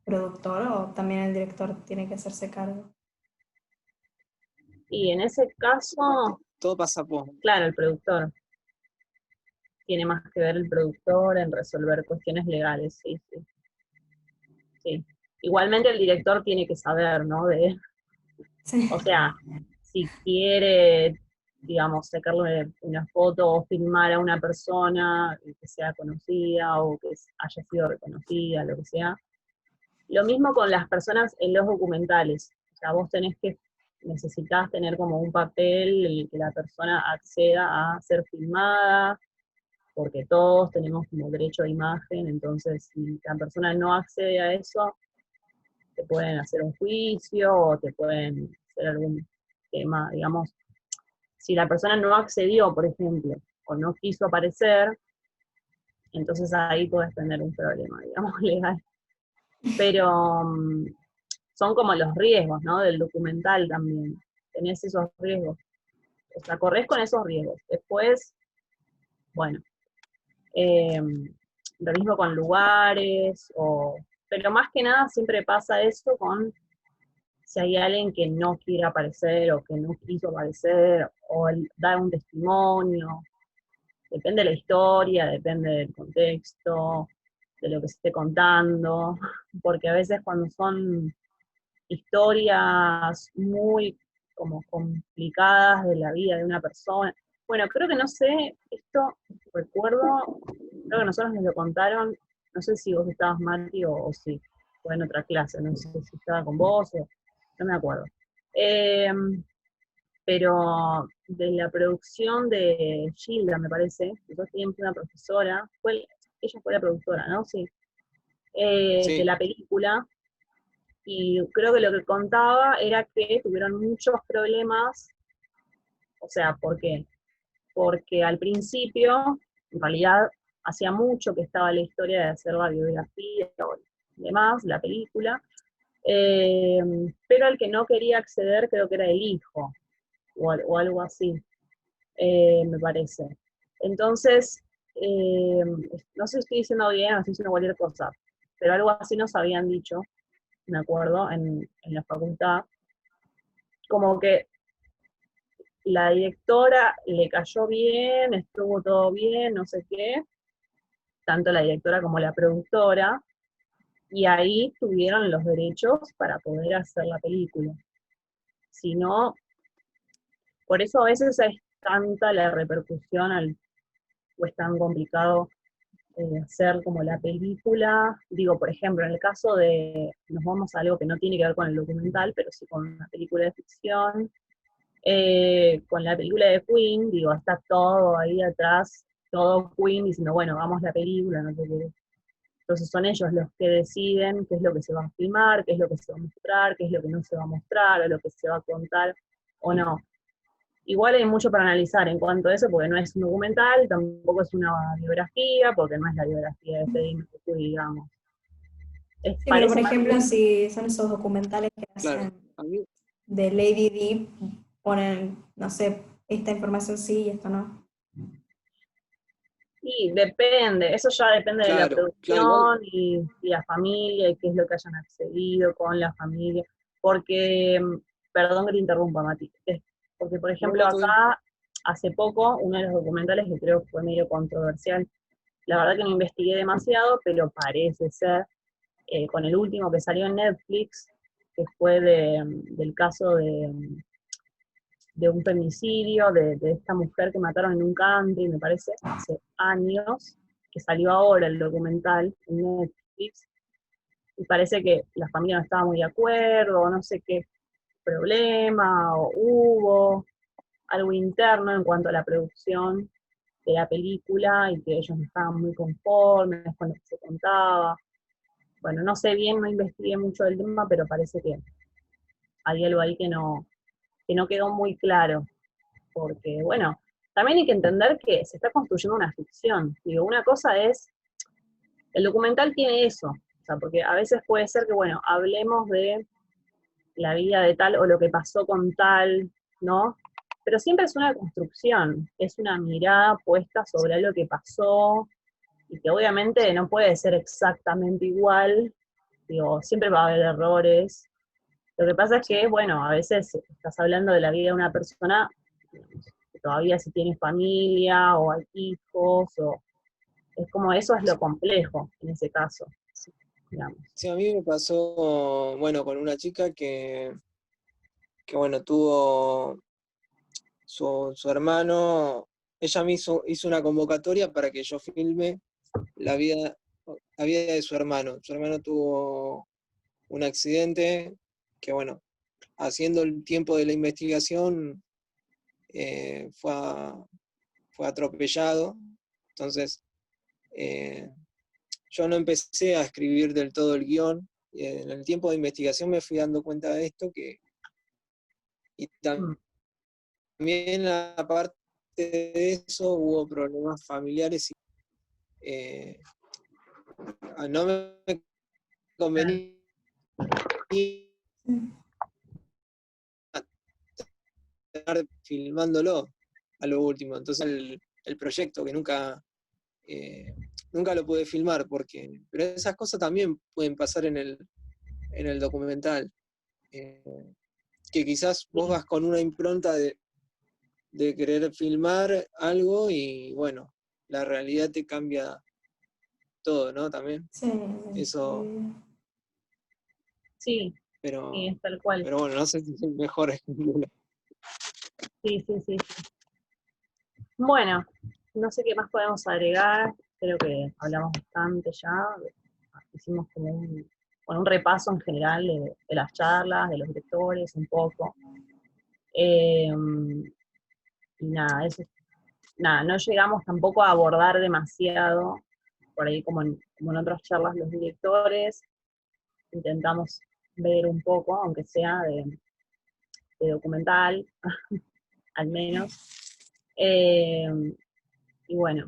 Speaker 3: productor o también el director tiene que hacerse cargo?
Speaker 1: Y en ese caso,
Speaker 2: Todo pasa por...
Speaker 1: claro, el productor. Tiene más que ver el productor en resolver cuestiones legales, sí, sí. Sí. Igualmente el director tiene que saber, ¿no?
Speaker 3: Sí.
Speaker 1: O sea, si quiere, digamos, sacarle una foto o filmar a una persona que sea conocida o que haya sido reconocida, lo que sea. Lo mismo con las personas en los documentales. O sea, vos necesitas tener como un papel en el que la persona acceda a ser filmada, porque todos tenemos como derecho de imagen, entonces si la persona no accede a eso, te pueden hacer un juicio o te pueden hacer algún tema, digamos, si la persona no accedió, por ejemplo, o no quiso aparecer, entonces ahí puedes tener un problema, digamos, legal. Pero son como los riesgos, ¿no? Del documental también. Tenés esos riesgos. O sea, corres con esos riesgos. Después, bueno, lo mismo con lugares, pero más que nada siempre pasa eso con si hay alguien que no quiere aparecer o que no quiso aparecer o da un testimonio. Depende de la historia, depende del contexto, de lo que se esté contando, porque a veces cuando son historias muy como complicadas de la vida de una persona, bueno, creo que no sé, esto recuerdo, creo que nosotros nos lo contaron, no sé si vos estabas, Mati, o si fue en otra clase, no sé si estaba con vos, no me acuerdo. Pero de la producción de Gilda, me parece, que yo siempre una profesora, ella fue la productora, ¿no? Sí. De
Speaker 2: Sí,
Speaker 1: la película, y creo que lo que contaba era que tuvieron muchos problemas, o sea, ¿por qué? Porque al principio, en realidad, hacía mucho que estaba la historia de hacer la biografía o demás, la película, pero el que no quería acceder creo que era el hijo, o algo así, me parece. Entonces, no sé si estoy diciendo bien o estoy diciendo cualquier cosa, pero algo así nos habían dicho, me acuerdo, en la facultad, como que la directora le cayó bien, estuvo todo bien, no sé qué, tanto la directora como la productora, y ahí tuvieron los derechos para poder hacer la película. Si no, por eso a veces es tanta la repercusión, o es tan complicado hacer como la película. Digo, por ejemplo, en el caso de, nos vamos a algo que no tiene que ver con el documental, pero sí con una película de ficción, con la película de Queen, digo, está todo ahí atrás, todo Queen diciendo, bueno, vamos la película, no sé qué. Entonces son ellos los que deciden qué es lo que se va a filmar, qué es lo que se va a mostrar, qué es lo que no se va a mostrar, o lo que se va a contar o no. Igual hay mucho para analizar en cuanto a eso, porque no es un documental, tampoco es una biografía, porque no es la biografía de Freddie Mercury, digamos.
Speaker 3: Sí, pero por
Speaker 1: Parece más
Speaker 3: ejemplo,
Speaker 1: bien,
Speaker 3: si son esos documentales que
Speaker 2: claro.
Speaker 3: hacen
Speaker 2: A mí,
Speaker 3: de Lady Di, ponen, no sé, esta información sí y esto no.
Speaker 1: sí, depende, eso ya depende de la
Speaker 2: claro, igual,
Speaker 1: producción y la familia, y qué es lo que hayan accedido con la familia, porque, perdón que te interrumpa, Mati, porque por
Speaker 2: no,
Speaker 1: ejemplo
Speaker 2: no, todo bien.
Speaker 1: acá, hace poco, uno de los documentales que creo que fue medio controversial, la verdad que no investigué demasiado, pero parece ser, con el último que salió en Netflix, que fue del caso de un femicidio, de esta mujer que mataron en un country, me parece, hace años, que salió ahora el documental en Netflix, y parece que la familia no estaba muy de acuerdo, o no sé qué problema, o hubo algo interno en cuanto a la producción de la película, y que ellos no estaban muy conformes con lo que se contaba. Bueno, no sé bien, no investigué mucho del tema, pero parece que hay algo ahí que no quedó muy claro, porque, bueno, también hay que entender que se está construyendo una ficción. Digo, una cosa es, el documental tiene eso, o sea, porque a veces puede ser que, bueno, hablemos de la vida de tal o lo que pasó con tal, ¿no? Pero siempre es una construcción, es una mirada puesta sobre lo que pasó, y que obviamente no puede ser exactamente igual, digo, siempre va a haber errores. Lo que pasa es que, bueno, a veces estás hablando de la vida de una persona que todavía si tiene familia o hay hijos, o es como eso es lo complejo en ese caso, digamos.
Speaker 2: Sí, a mí me pasó, bueno, con una chica que bueno, tuvo su hermano, ella me hizo una convocatoria para que yo filme la vida, la vida de su hermano. Su hermano tuvo un accidente que, bueno, haciendo el tiempo de la investigación, fue atropellado. Entonces, yo no empecé a escribir del todo el guión. En el tiempo de investigación me fui dando cuenta de esto, y
Speaker 1: Mm.
Speaker 2: también aparte de eso hubo problemas familiares, y no me convenía estar filmándolo a lo último. Entonces el proyecto que nunca lo pude filmar, pero esas cosas también pueden pasar en el documental. Que quizás vos vas con una impronta de querer filmar algo y bueno, la realidad te cambia todo, ¿no? También.
Speaker 3: Sí,
Speaker 2: Eso,
Speaker 1: Sí,
Speaker 2: pero,
Speaker 1: sí, es tal cual.
Speaker 2: pero bueno, no sé si es mejor ejemplo.
Speaker 1: Sí, sí, sí. Bueno, no sé qué más podemos agregar, creo que hablamos bastante ya, hicimos como un repaso en general de las charlas, de los directores, un poco. Y nada, nada, no llegamos tampoco a abordar demasiado, por ahí como en otras charlas los directores, intentamos ver un poco, aunque sea de documental, al menos. Y bueno,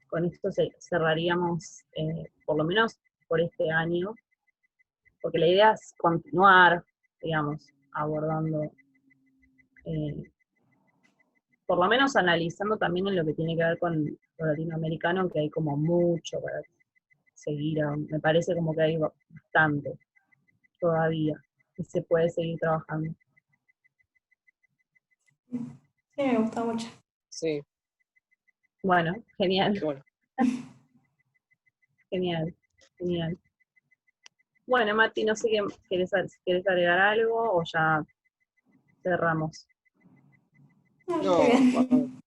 Speaker 1: con esto cerraríamos, por lo menos por este año, porque la idea es continuar, digamos, abordando, por lo menos analizando también en lo que tiene que ver con lo latinoamericano, que hay como mucho para seguir, me parece como que hay bastante todavía, que se puede seguir trabajando.
Speaker 3: Sí, me gusta mucho.
Speaker 2: Sí,
Speaker 1: Bueno, genial,
Speaker 2: qué bueno.
Speaker 1: genial, genial. Bueno, Mati, no sé qué, ¿querés agregar algo o ya cerramos?
Speaker 3: No,
Speaker 2: No,
Speaker 3: estoy bien.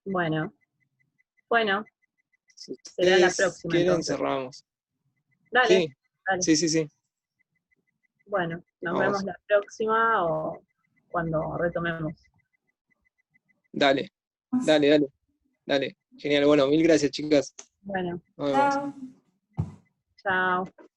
Speaker 1: Bueno,
Speaker 2: si
Speaker 1: será la
Speaker 2: ustedes
Speaker 1: próxima
Speaker 2: quieren,
Speaker 1: entonces.
Speaker 2: cerramos.
Speaker 1: Dale,
Speaker 2: Sí,
Speaker 1: dale.
Speaker 2: sí.
Speaker 1: Bueno, nos vemos
Speaker 2: Vamos,
Speaker 1: la próxima o cuando retomemos.
Speaker 2: dale. Dale. Genial, bueno, mil gracias, chicas.
Speaker 1: Bueno,
Speaker 2: Nos vemos.
Speaker 3: Chao.
Speaker 1: chao.